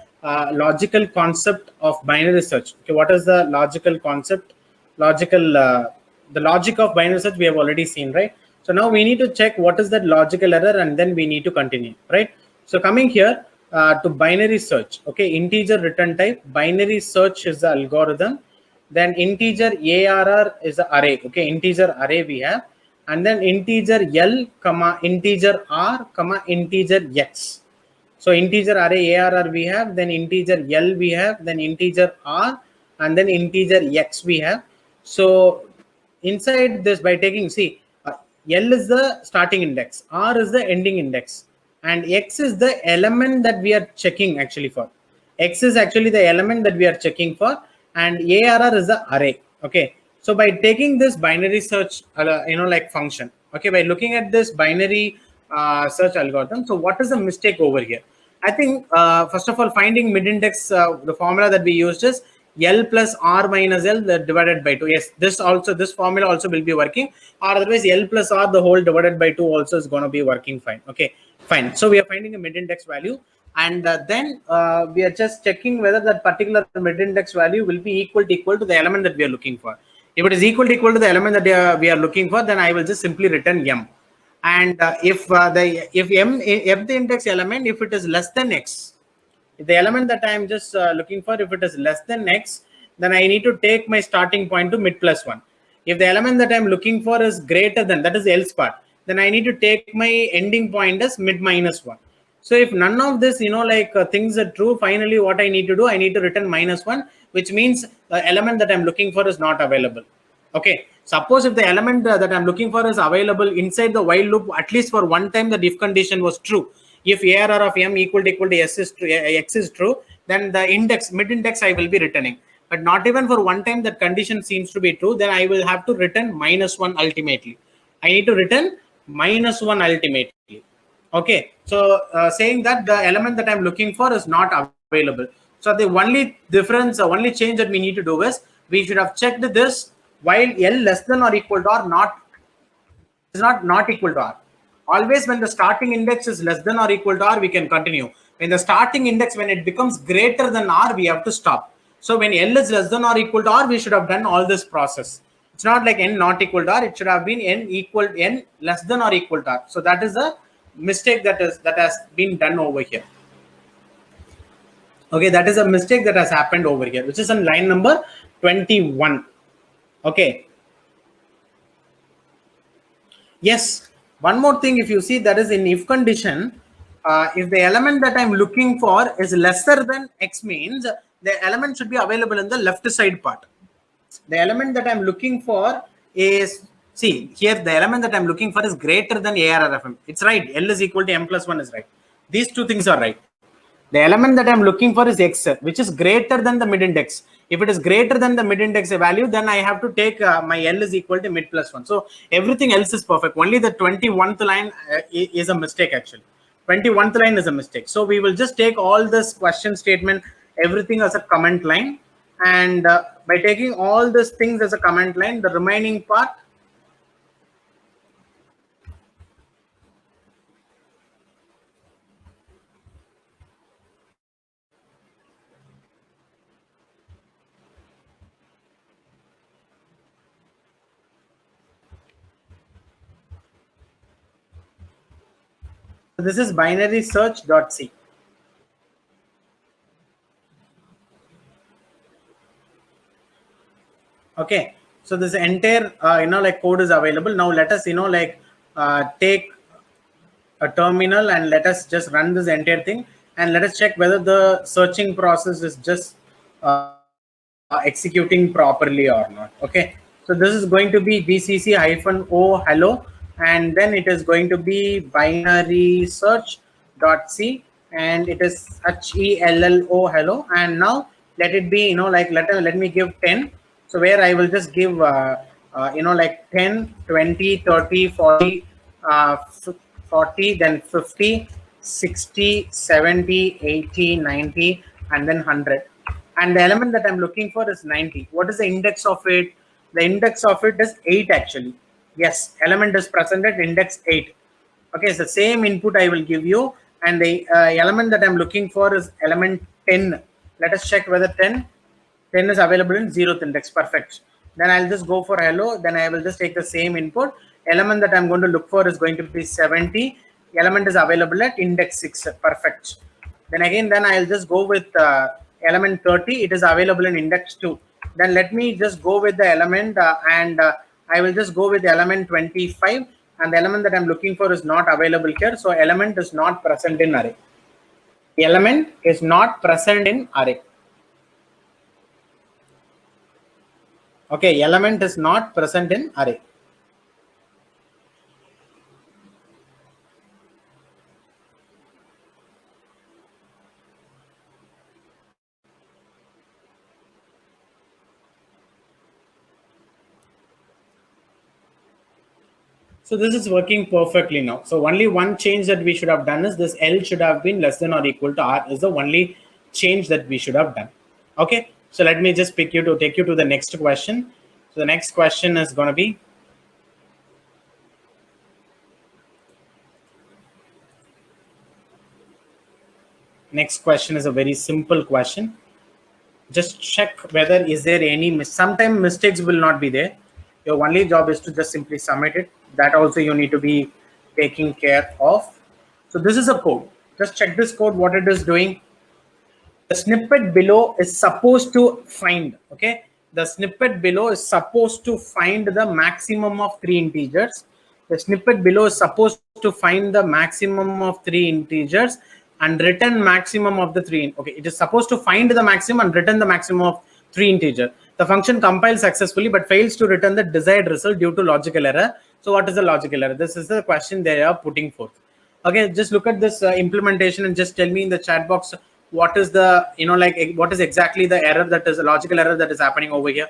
logical concept of binary search. Okay, what is the logical concept? The logic of binary search we have already seen, right? So now we need to check what is that logical error, and then we need to continue, right? So coming here to binary search, okay, integer return type, binary search is the algorithm. Then integer ARR is the array. Okay, integer array we have, and then integer L, comma integer R, comma integer X. So integer array ARR we have, then integer L we have, then integer R, and then integer X we have. So inside this, by taking, see, L is the starting index, R is the ending index, and X is the element that we are checking actually for. X is actually the element that we are checking for, and ARR is the array. Okay, so by taking this binary search like function, okay, by looking at this binary search algorithm, so what is the mistake over here? I think first of all, finding mid index, the formula that we used is L plus R minus L divided by 2. Yes, this formula also will be working, or otherwise L plus R the whole divided by 2 also is going to be working fine. Okay, fine. So we are finding a mid index value, and then we are just checking whether that particular mid index value will be equal to the element that we are looking for. If it is equal to the element that we are looking for, then I will just simply return M. And if the index element, if it is less than X, if the element that I am just looking for, if it is less than X, then I need to take my starting point to mid plus 1. If the element that I'm looking for is greater than, that is the else part, then I need to take my ending point as mid minus 1. So if none of this, things are true, finally what I need to do, I need to return minus 1, which means the element that I'm looking for is not available. Okay, suppose if the element that I'm looking for is available inside the while loop, at least for one time that if condition was true. If ARR of M equal to X is true, then the mid index I will be returning. But not even for one time that condition seems to be true, then I will have to return minus 1 ultimately. I need to return minus 1 ultimately. Okay, so saying that the element that I'm looking for is not available. So the only difference, only change that we need to do is we should have checked this while L less than or equal to R is not equal to R. Always when the starting index is less than or equal to R, we can continue. When the starting index, when it becomes greater than R, we have to stop. So when L is less than or equal to R, we should have done all this process. It's not like N not equal to R. It should have been N less than or equal to R. So that is a mistake that has been done over here. Okay, that is a mistake that has happened over here, which is on line number 21. Okay. Yes, one more thing, if you see, that is in if condition, if the element that I'm looking for is lesser than X, means the element should be available in the left side part. The element that I'm looking for is, see here, the element that I'm looking for is greater than ARRFM. It's right. L is equal to M plus 1 is right. These two things are right. The element that I'm looking for is X, which is greater than the mid index. If it is greater than the mid index value, then I have to take my L is equal to mid plus 1. So everything else is perfect. Only the 21th line is a mistake actually. 21th line is a mistake. So we will just take all this question statement, everything as a comment line. And by taking all these things as a comment line, the remaining part, this is binary search.c. Okay, so this entire like code is available. Now let us take a terminal and let us just run this entire thing, and let us check whether the searching process is just executing properly or not. Okay, so this is going to be bcc-o hello, and then it is going to be binary search.c, and it is hello hello. And now let it be, let me give 10. So where I will just give 10, 20, 30, 40, 40, then 50, 60, 70, 80, 90, and then 100. And the element that I'm looking for is 90. What is the index of it? The index of it is 8 actually. Yes, element is present at index 8. Okay, it's the same input I will give you, and the element that I'm looking for is element 10. Let us check whether 10 is available in 0th index. Perfect. Then I'll just go for hello. Then I will just take the same input. Element that I'm going to look for is going to be 70. Element is available at index 6. Perfect. Then again, then I'll just go with element 30. It is available in index 2. Then let me just go with the element I will just go with the element 25. And the element that I'm looking for is not available here. So element is not present in array. The element is not present in array. Okay, element is not present in array. So this is working perfectly now. So only one change that we should have done is this L should have been less than or equal to R is the only change that we should have done. Okay, so let me just take you to the next question. So the next question is going to be, next question is a very simple question. Just check whether is there any, sometimes mistakes will not be there. Your only job is to just simply submit it. That also you need to be taking care of. So this is a code. Just check this code, what it is doing. The snippet below is supposed to find, okay? The snippet below is supposed to find the maximum of 3 integers. The snippet below is supposed to find the maximum of 3 integers and return maximum of the 3. Okay, it is supposed to find the maximum and return the maximum of 3 integer. The function compiles successfully but fails to return the desired result due to logical error. So what is the logical error? This is the question they are putting forth. Okay, just look at this implementation and just tell me in the chat box what is the, what is exactly the error, that is a logical error that is happening over here.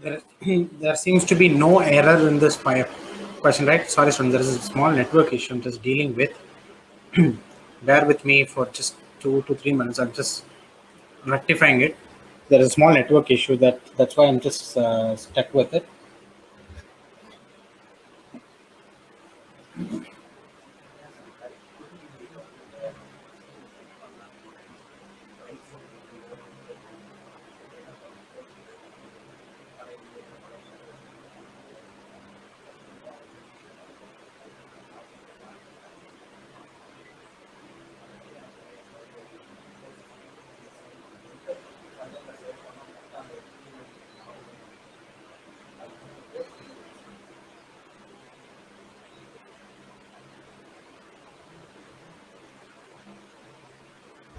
There seems to be no error in this question, right? Sorry, students, there is a small network issue I'm just dealing with. Bear with me for just 2 to 3 minutes. I'm just rectifying it. There is a small network issue that's why I'm just stuck with it.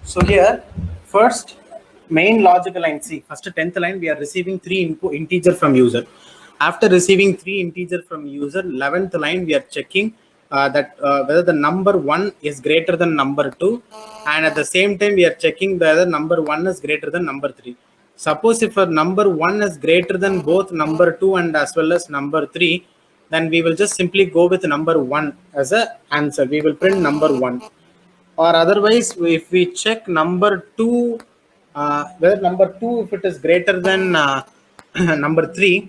So here, first main logical line. See, first 10th line, we are receiving 3 input integer from user. After receiving 3 integer from user, 11th line, we are checking that whether the number 1 is greater than number 2, and at the same time we are checking whether number 1 is greater than number 3. Suppose if a number 1 is greater than both number 2 and as well as number 3, then we will just simply go with number 1 as a answer. We will print number 1. Or otherwise, if we check number 2, whether number 2, if it is greater than number 3,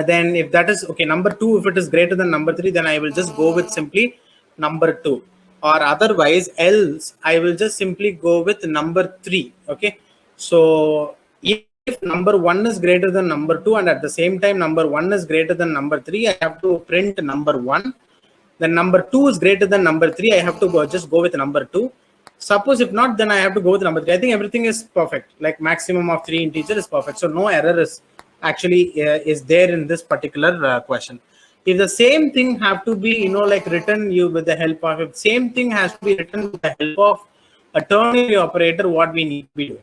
then if that is okay, number 2, if it is greater than number 3, then I will just go with simply number 2. Or otherwise, else I will just simply go with number 3. Okay, so if number 1 is greater than number 2 and at the same time number 1 is greater than number 3, I have to print number 1. Then number 2 is greater than number 3, I have to just go with number 2. Suppose if not, then I have to go with number 3. I think everything is perfect. Like maximum of 3 integer is perfect. So no error is actually is there in this particular question. If the same thing have to be, like written you with the help of, if same thing has to be written with the help of a ternary operator, what we need to be doing?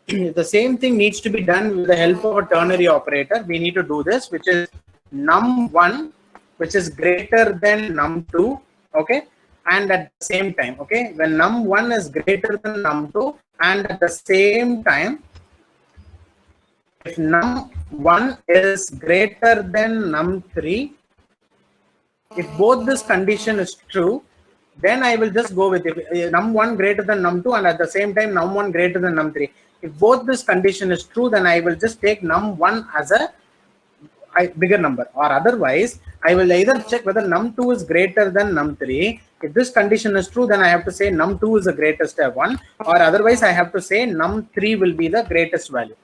If the same thing needs to be done with the help of a ternary operator, we need to do this, which is num1, which is greater than num2, okay, and at the same time, okay, when num1 is greater than num2 and at the same time, if num1 is greater than num3, if both this condition is true, then I will just go with it. Num1 greater than num2 and at the same time num1 greater than num3. If both this condition is true, then I will just take num1 as a bigger number, or otherwise I will either check whether num2 is greater than num3. If this condition is true, then I have to say num2 is the greatest one, or otherwise I have to say num3 will be the greatest value.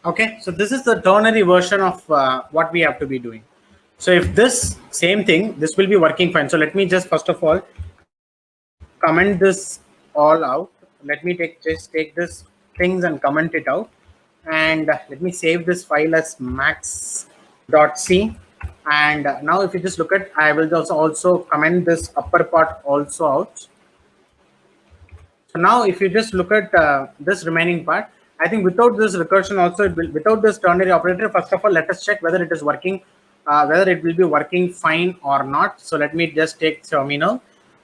Okay, so this is the ternary version of what we have to be doing. So if this same thing, this will be working fine. So let me just first of all comment this all out. Let me just take this things and comment it out, and let me save this file as max.c. And now if you just look at, I will also comment this upper part also out. So now if you just look at this remaining part, I think without this recursion also, without this ternary operator, first of all, let us check whether it is working, whether it will be working fine or not. So let me just take terminal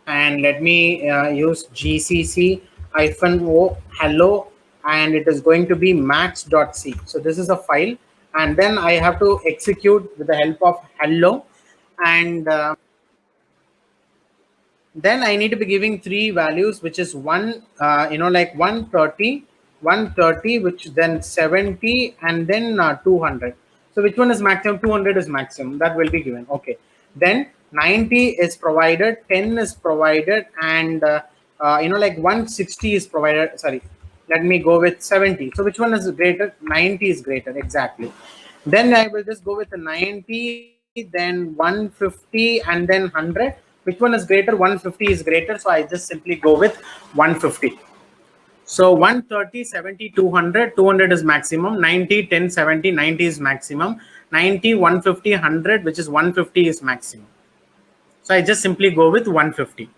and let me use gcc -o hello, and it is going to be max.c. So this is a file, and then I have to execute with the help of hello, and then I need to be giving 3 values, which is one, like 130, which then 70, and then 200. So which one is maximum? 200 is maximum. That will be given. Okay. Then 90 is provided, 10 is provided, and like 160 is provided. Sorry, let me go with 70. So which one is greater? 90 is greater. Exactly. Then I will just go with the 90, then 150, and then 100. Which one is greater? 150 is greater, so I just simply go with 150. So 130, 70, 200, 200 is maximum, 90, 10, 70, 90 is maximum, 90, 150, 100, which is 150 is maximum. So I just simply go with 150.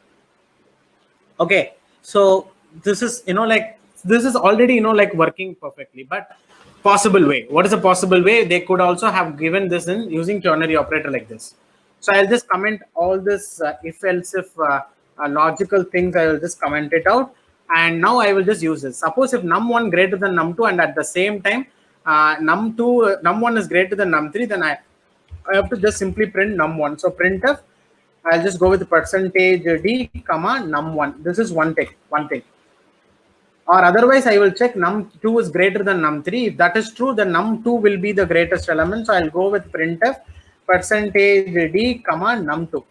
Okay, so this is, like, this is already, like, working perfectly, but possible way. What is a possible way? They could also have given this in using ternary operator like this. So I'll just comment all this if else if logical things. I will just comment it out, and now I will just use this. Suppose if num1 greater than num2, and at the same time num1 is greater than num3, then I have to just simply print num1. So printf, I'll just go with percentage d comma num1. This is one thing. Or otherwise, I will check num2 is greater than num3. If that is true, then num2 will be the greatest element. So I'll go with printf percentage d comma num2.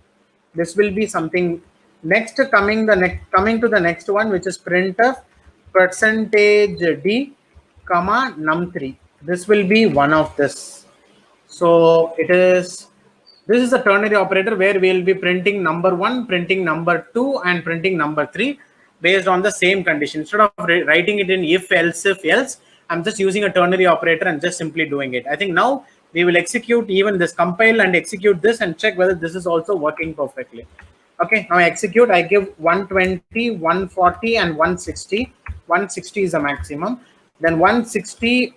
This will be something. Next, coming to the next one, which is printf percentage d comma num3. This will be one of this. So this is a ternary operator where we will be printing number 1, printing number 2, and printing number 3 based on the same condition. Instead of writing it in if else, I'm just using a ternary operator and just simply doing it. I think now we will execute even this, compile and execute this and check whether this is also working perfectly. Okay, now I execute. I give 120, 140, and 160. 160 is the maximum. Then 160,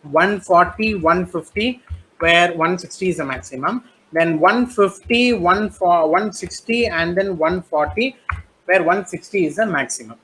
140, 150, where 160 is the maximum. Then 150, 160, and then 140, where 160 is the maximum.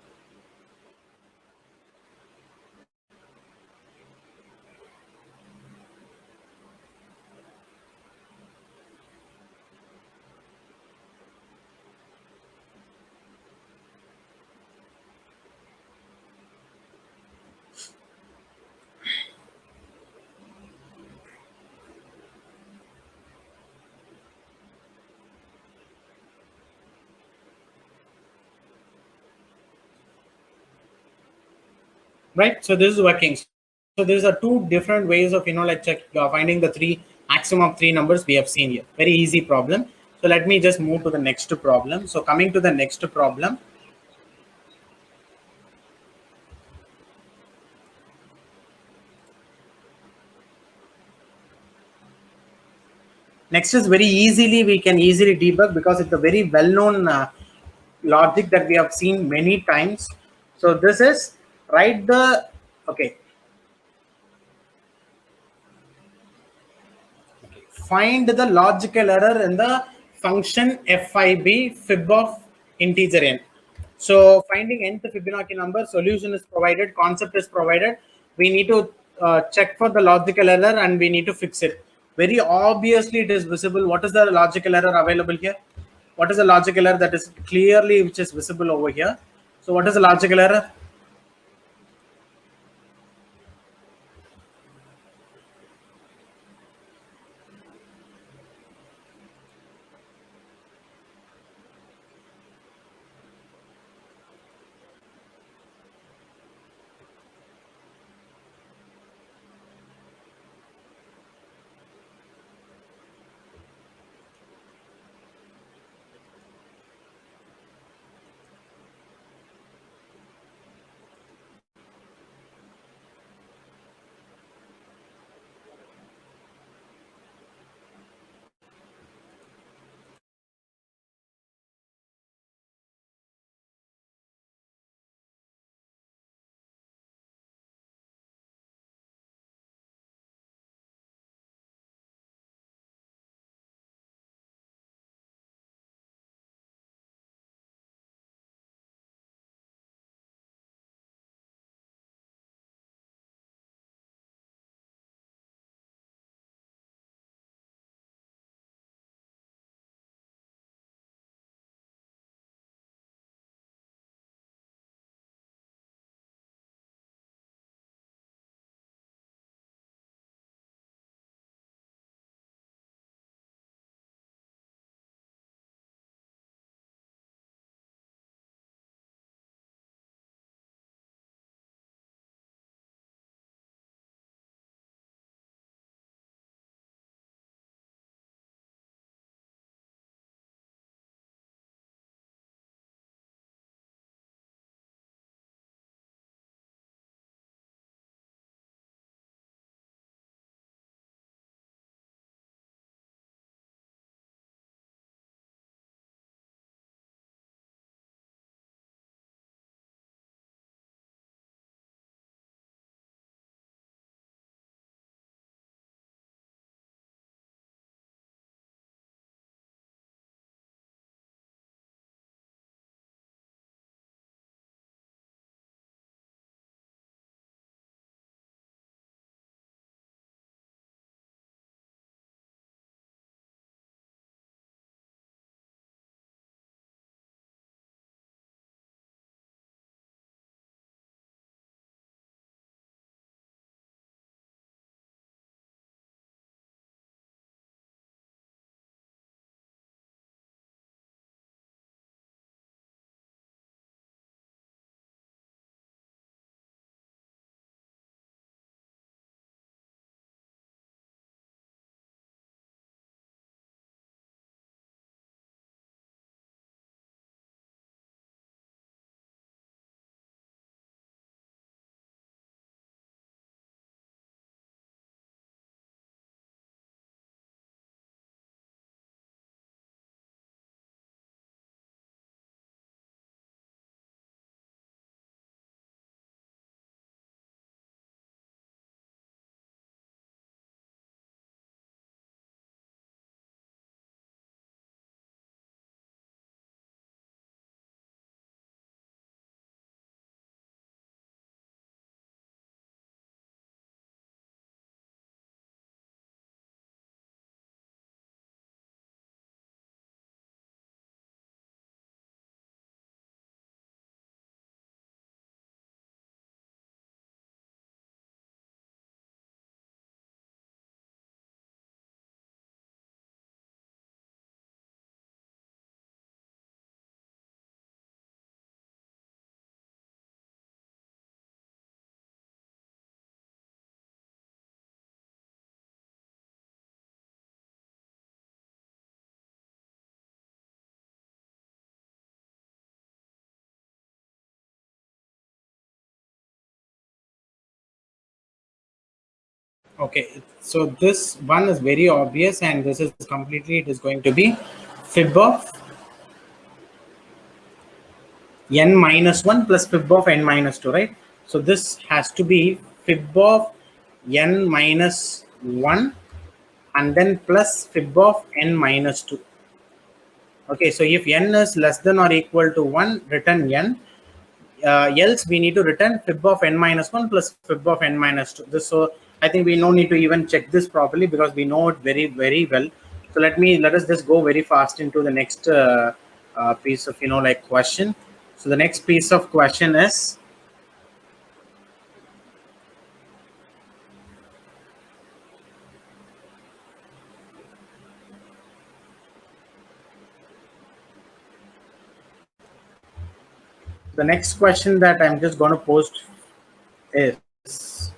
Right, so this is working. So these are two different ways of like finding the maximum of three numbers we have seen here. Very easy problem. So let me just move to the next problem. So coming to the next problem, next is very easily, we can easily debug because it's a very well-known logic that we have seen many times. So this is write the, okay, find the logical error in the function FIB fib of integer n. So finding nth Fibonacci number, solution is provided, concept is provided. We need to check for the logical error and we need to fix it. Very obviously it is visible. What is the logical error available here? What is the logical error that is clearly which is visible over here? So what is the logical error? Okay, so this one is very obvious, and this is completely, it is going to be fib of n minus 1 plus fib of n minus 2, right? So this has to be fib of n minus 1 and then plus fib of n minus 2. Okay, so if n is less than or equal to 1, return n. Else we need to return fib of n minus 1 plus fib of n minus 2. This, so I think we no need to even check this properly because we know it very well. So let us just go very fast into the next piece of like question. So the next piece of question is, the next question that I'm just going to post is,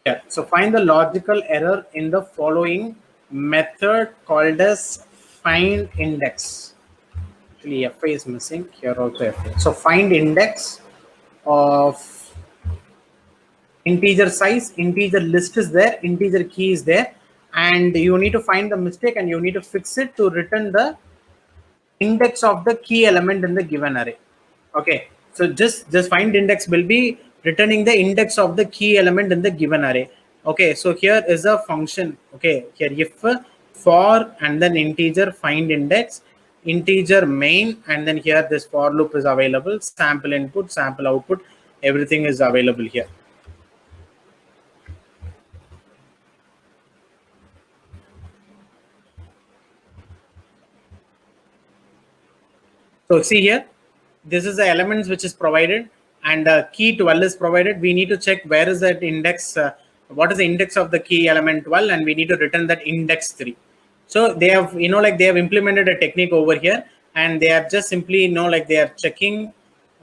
yeah, so find the logical error in the following method called as find index. Actually, FI is missing here also. FI. So find index of integer size, integer list is there, integer key is there, and you need to find the mistake and you need to fix it to return the index of the key element in the given array. Okay, so just find index will be returning the index of the key element in the given array. Okay, so here is a function. Okay, here if for and then integer find index, integer main, and then here this for loop is available, sample input, sample output, everything is available here. So see here, this is the elements which is provided, and key 12 is provided. We need to check where is that index, what is the index of the key element 12, and we need to return that index 3. So they have, like they have implemented a technique over here, and they have just simply, like they are checking,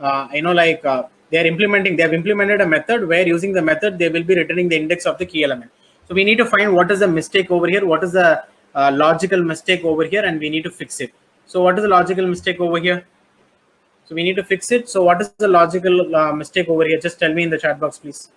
they have implemented a method where using the method, they will be returning the index of the key element. So we need to find what is the mistake over here, what is the logical mistake over here, and we need to fix it. So what is the logical mistake over here? So we need to fix it. So what is the logical mistake over here? Just tell me in the chat box, please.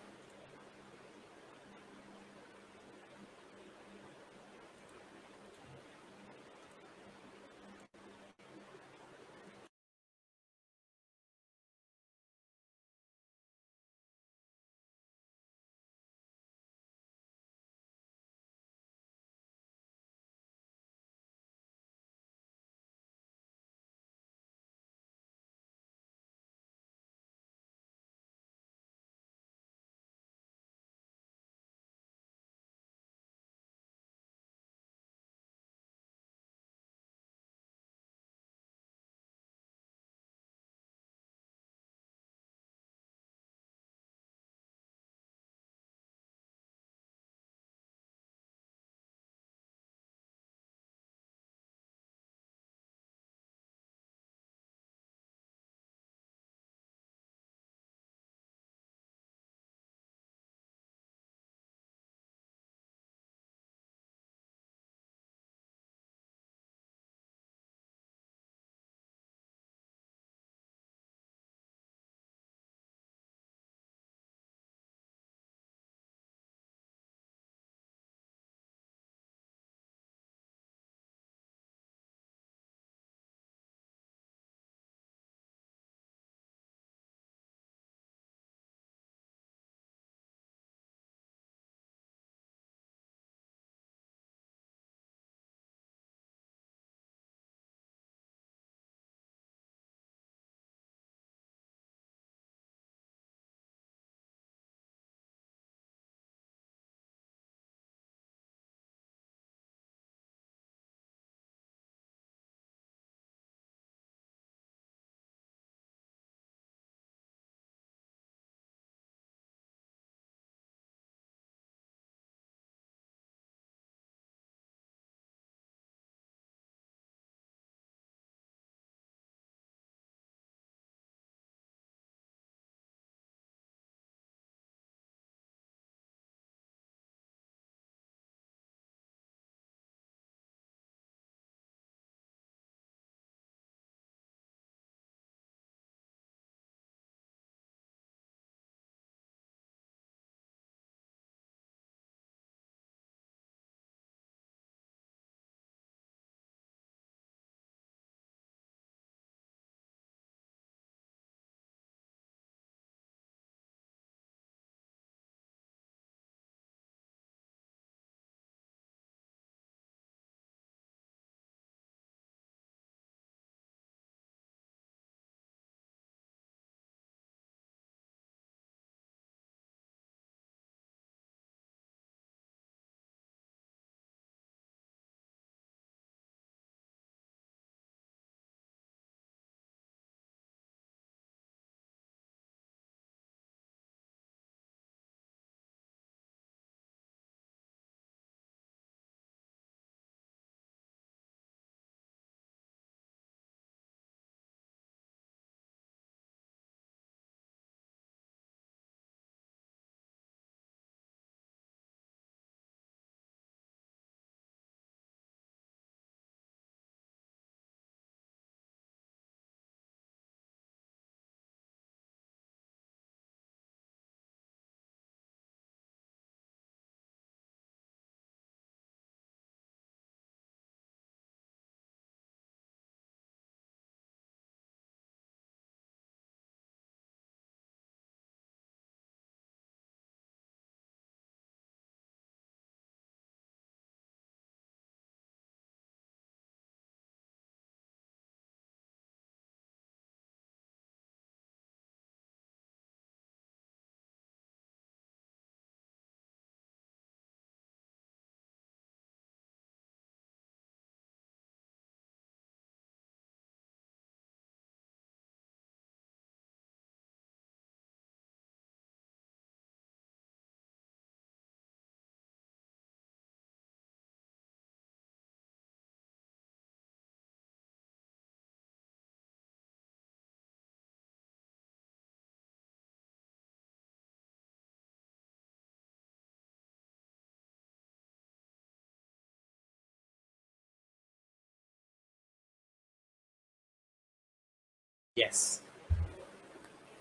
Yes.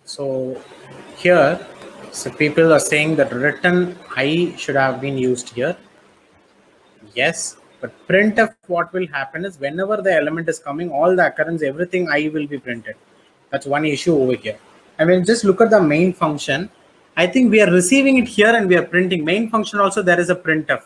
So here, so people are saying that written I should have been used here. Yes, but printf, what will happen is whenever the element is coming, all the occurrence, everything I will be printed. That's one issue over here. I mean, just look at the main function. I think we are receiving it here and we are printing. Main function also there is a printf,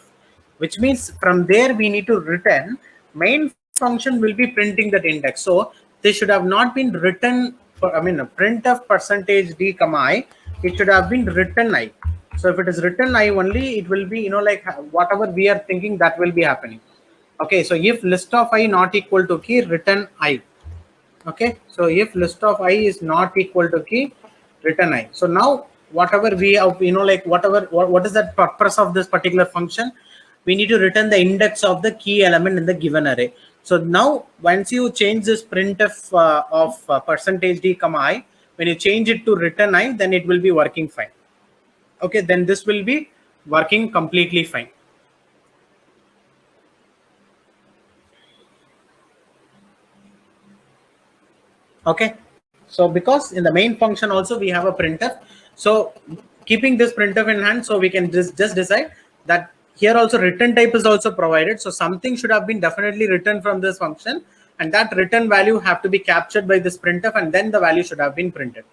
which means from there we need to return. Main function will be printing that index. So this should have not been written for, I mean, a printf percentage d comma I. It should have been written I. So if it is written I only, it will be, like whatever we are thinking that will be happening. Okay, so if list of I not equal to key, return I. Okay, so if list of I is not equal to key, return I. So now whatever we have, like whatever, what is that purpose of this particular function? We need to return the index of the key element in the given array. So now once you change this printf of percentage d comma I, when you change it to return I, then it will be working fine. Okay, then this will be working completely fine. Okay, so because in the main function also we have a printf, so keeping this printf in hand, so we can just decide that here also return type is also provided, so something should have been definitely written from this function, and that return value have to be captured by this printf, and then the value should have been printed.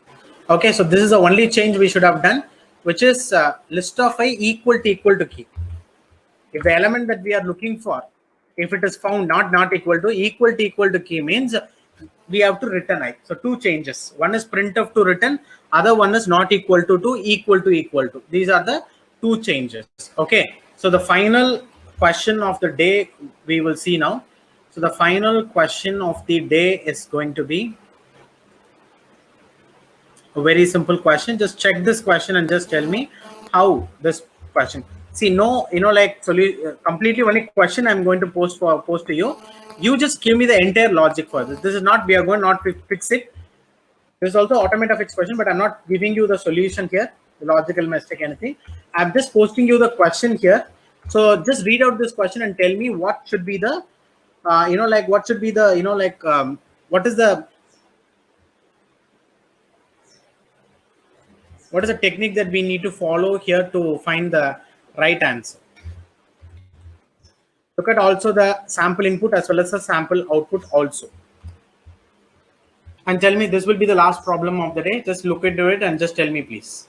Okay, so this is the only change we should have done, which is list of I equal to key. If the element that we are looking for, if it is found not equal to key means we have to return I. So two changes. One is printf to return, other one is not equal to equal to. These are the two changes. Okay. So the final question of the day we will see now. So the final question of the day is going to be a very simple question. Just check this question and just tell me how this question. See, no, like completely only question I'm going to post to you. You just give me the entire logic for this. This is not, we are going not to fix it. There's also automate a fixed question, but I'm not giving you the solution here, the logical mistake, anything. I'm just posting you the question here. So just read out this question and tell me what should be the, like what should be the, what is the, what is the technique that we need to follow here to find the right answer. Look at also the sample input as well as the sample output also. And tell me, this will be the last problem of the day. Just look into it and just tell me, please.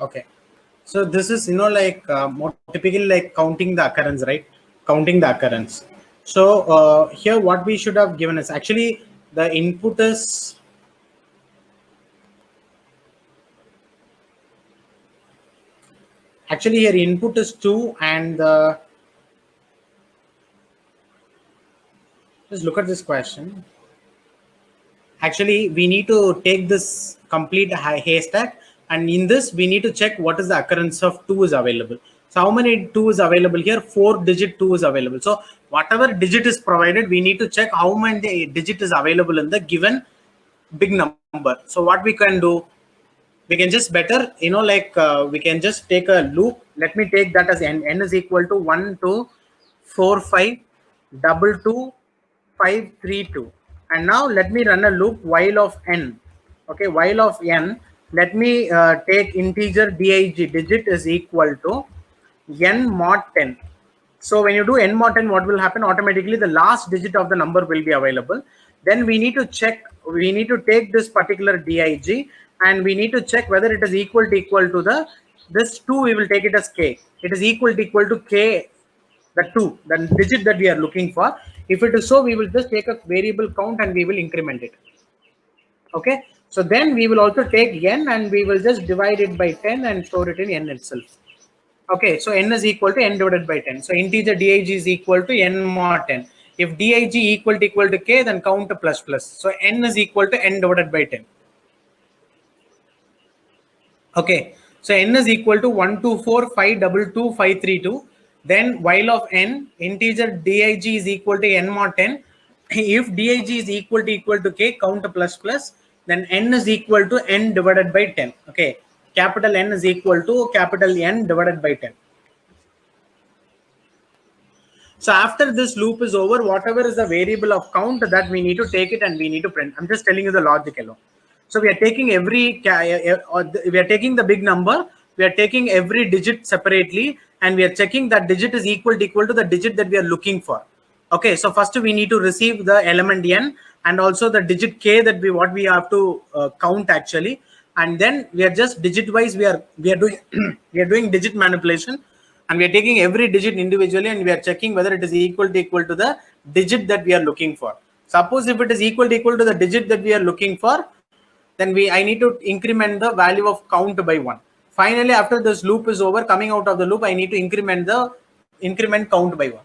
Okay. So this is, like more typically like counting the occurrence, right? Counting the occurrence. So here what we should have given is actually the input is actually here input is 2 and just look at this question. Actually, we need to take this complete haystack, and in this we need to check what is the occurrence of 2 is available. So how many 2 is available here? 4-digit 2 is available. So whatever digit is provided, we need to check how many digit is available in the given big number. So what we can do, we can just better, we can just take a loop. Let me take that as n is equal to 1 2 4 5 2 2 5 3 2. And now let me run a loop while of n. Okay, while of n, let me take integer dig digit is equal to n mod 10. So when you do n mod 10, what will happen? Automatically the last digit of the number will be available. Then we need to check, we need to take this particular dig and we need to check whether it is equal to the, this 2, we will take it as k. It is equal to k, the 2, the digit that we are looking for. If it is so, we will just take a variable count and we will increment it. Okay. So then we will also take n and we will just divide it by 10 and store it in n itself. Okay, so n is equal to n divided by 10. So integer dig is equal to n mod 10. If dig equal to k, then count plus plus. So n is equal to n divided by 10. Okay, so n is equal to 1 2 4 5 2 2 5 3 2. Then while of n, integer dig is equal to n mod 10. If dig is equal to k, count plus plus. Then n is equal to n divided by 10. Okay, capital N is equal to capital N divided by 10. So after this loop is over, whatever is the variable of count, that we need to take it and we need to print. I'm just telling you the logic alone. So we are taking we are taking the big number, we are taking every digit separately, and we are checking that digit is equal to the digit that we are looking for. Okay, so first we need to receive the element n and also the digit k that we have to count actually, and then we are just digit wise we are doing we are doing digit manipulation, and we are taking every digit individually and we are checking whether it is equal to the digit that we are looking for. Suppose if it is equal to the digit that we are looking for, then I need to increment the value of count by 1. Finally, after this loop is over, coming out of the loop, I need to increment count by 1.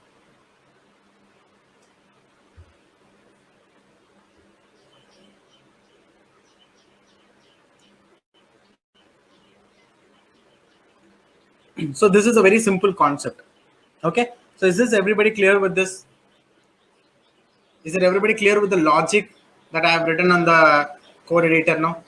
So this is a very simple concept. Okay, so is this everybody clear with this? Is it everybody clear with the logic that I have written on the code editor now?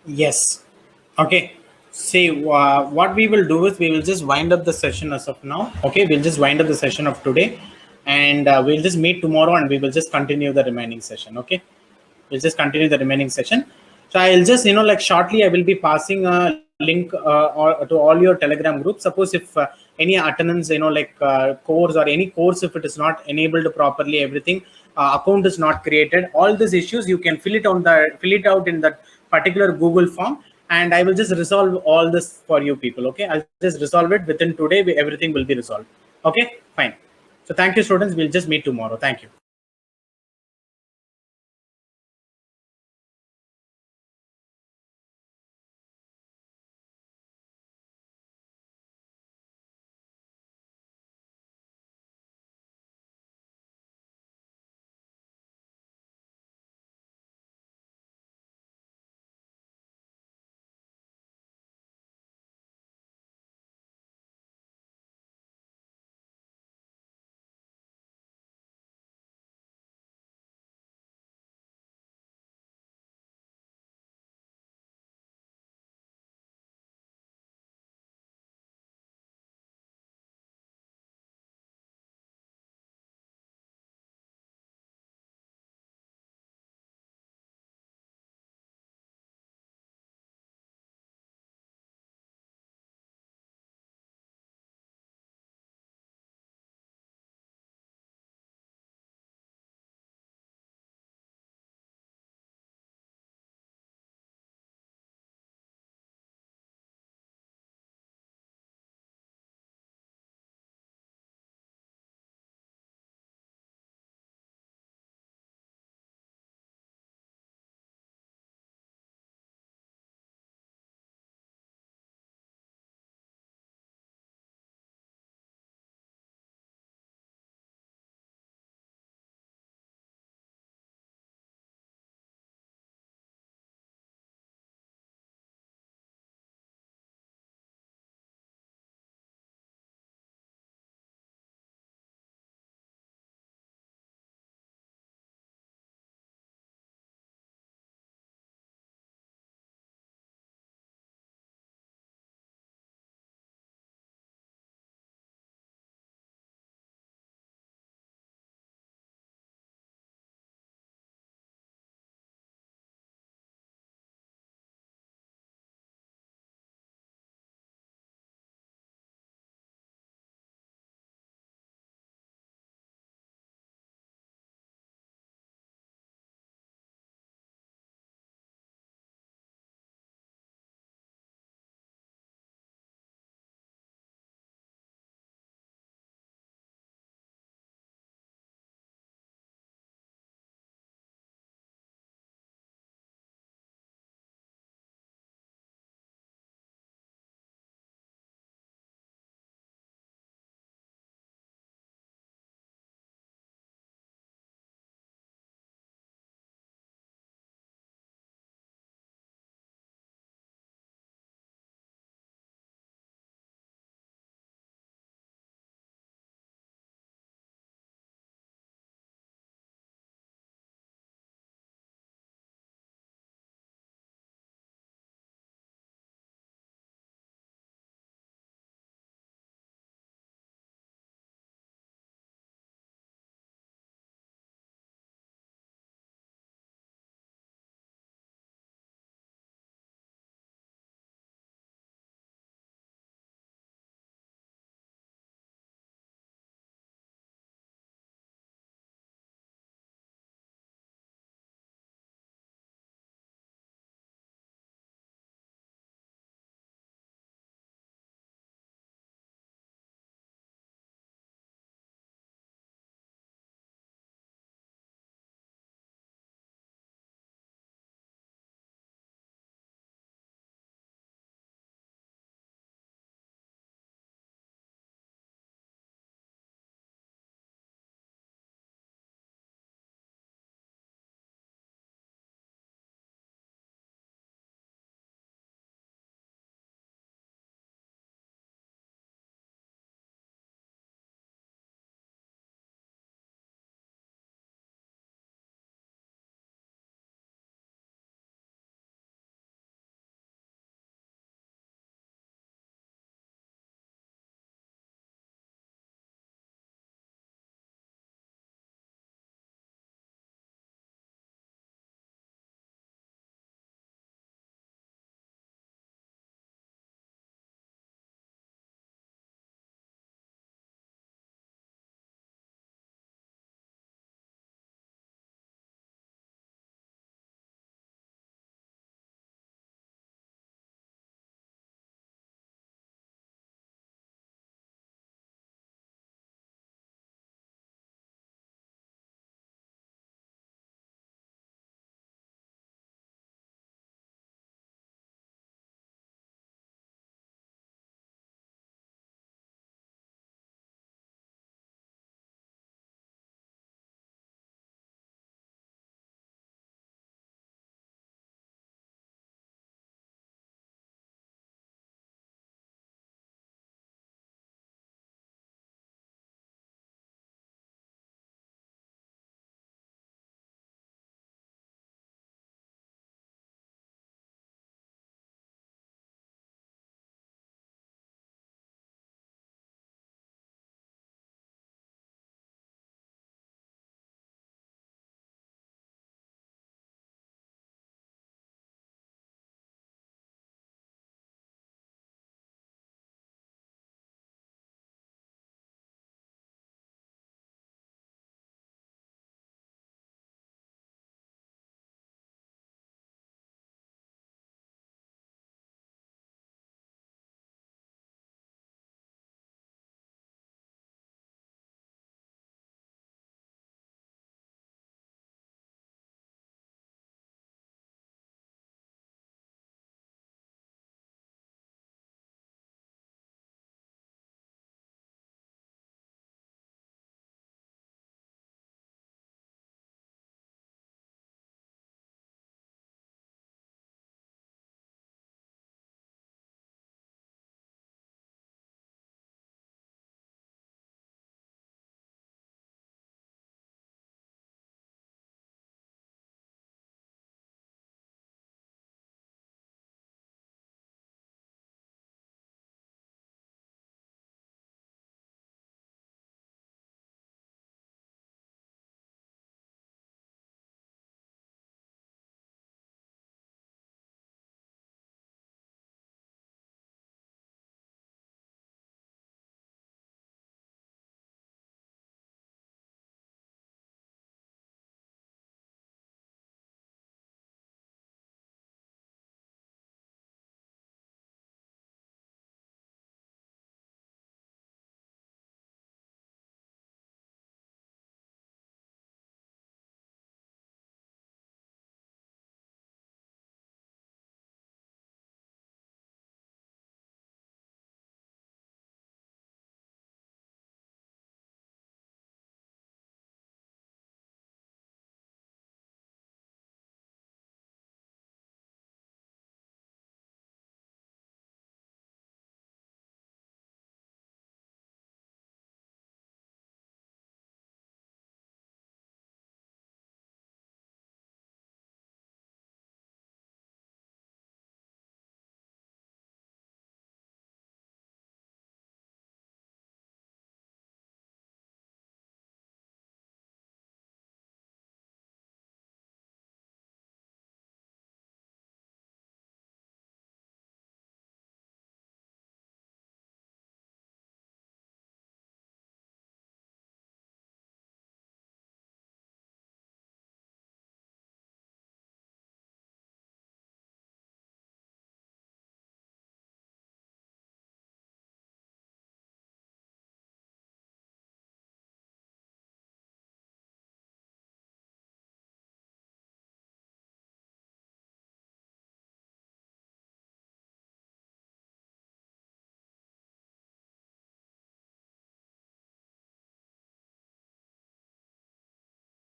Yes. Okay. See, what we will do is we will just wind up the session as of now. Okay, we'll just wind up the session of today, and we'll just meet tomorrow and we will just continue the remaining session. Okay, we'll just continue the remaining session. So I'll just, like shortly, I will be passing a link to all your Telegram groups. Suppose if any attendance, course or any course, if it is not enabled properly, everything account is not created. All these issues you can fill it out in that particular Google form, and I will just resolve all this for you people. Okay, I'll just resolve it within today. Everything will be resolved. Okay, fine. So thank you, students. We'll just meet tomorrow. Thank you.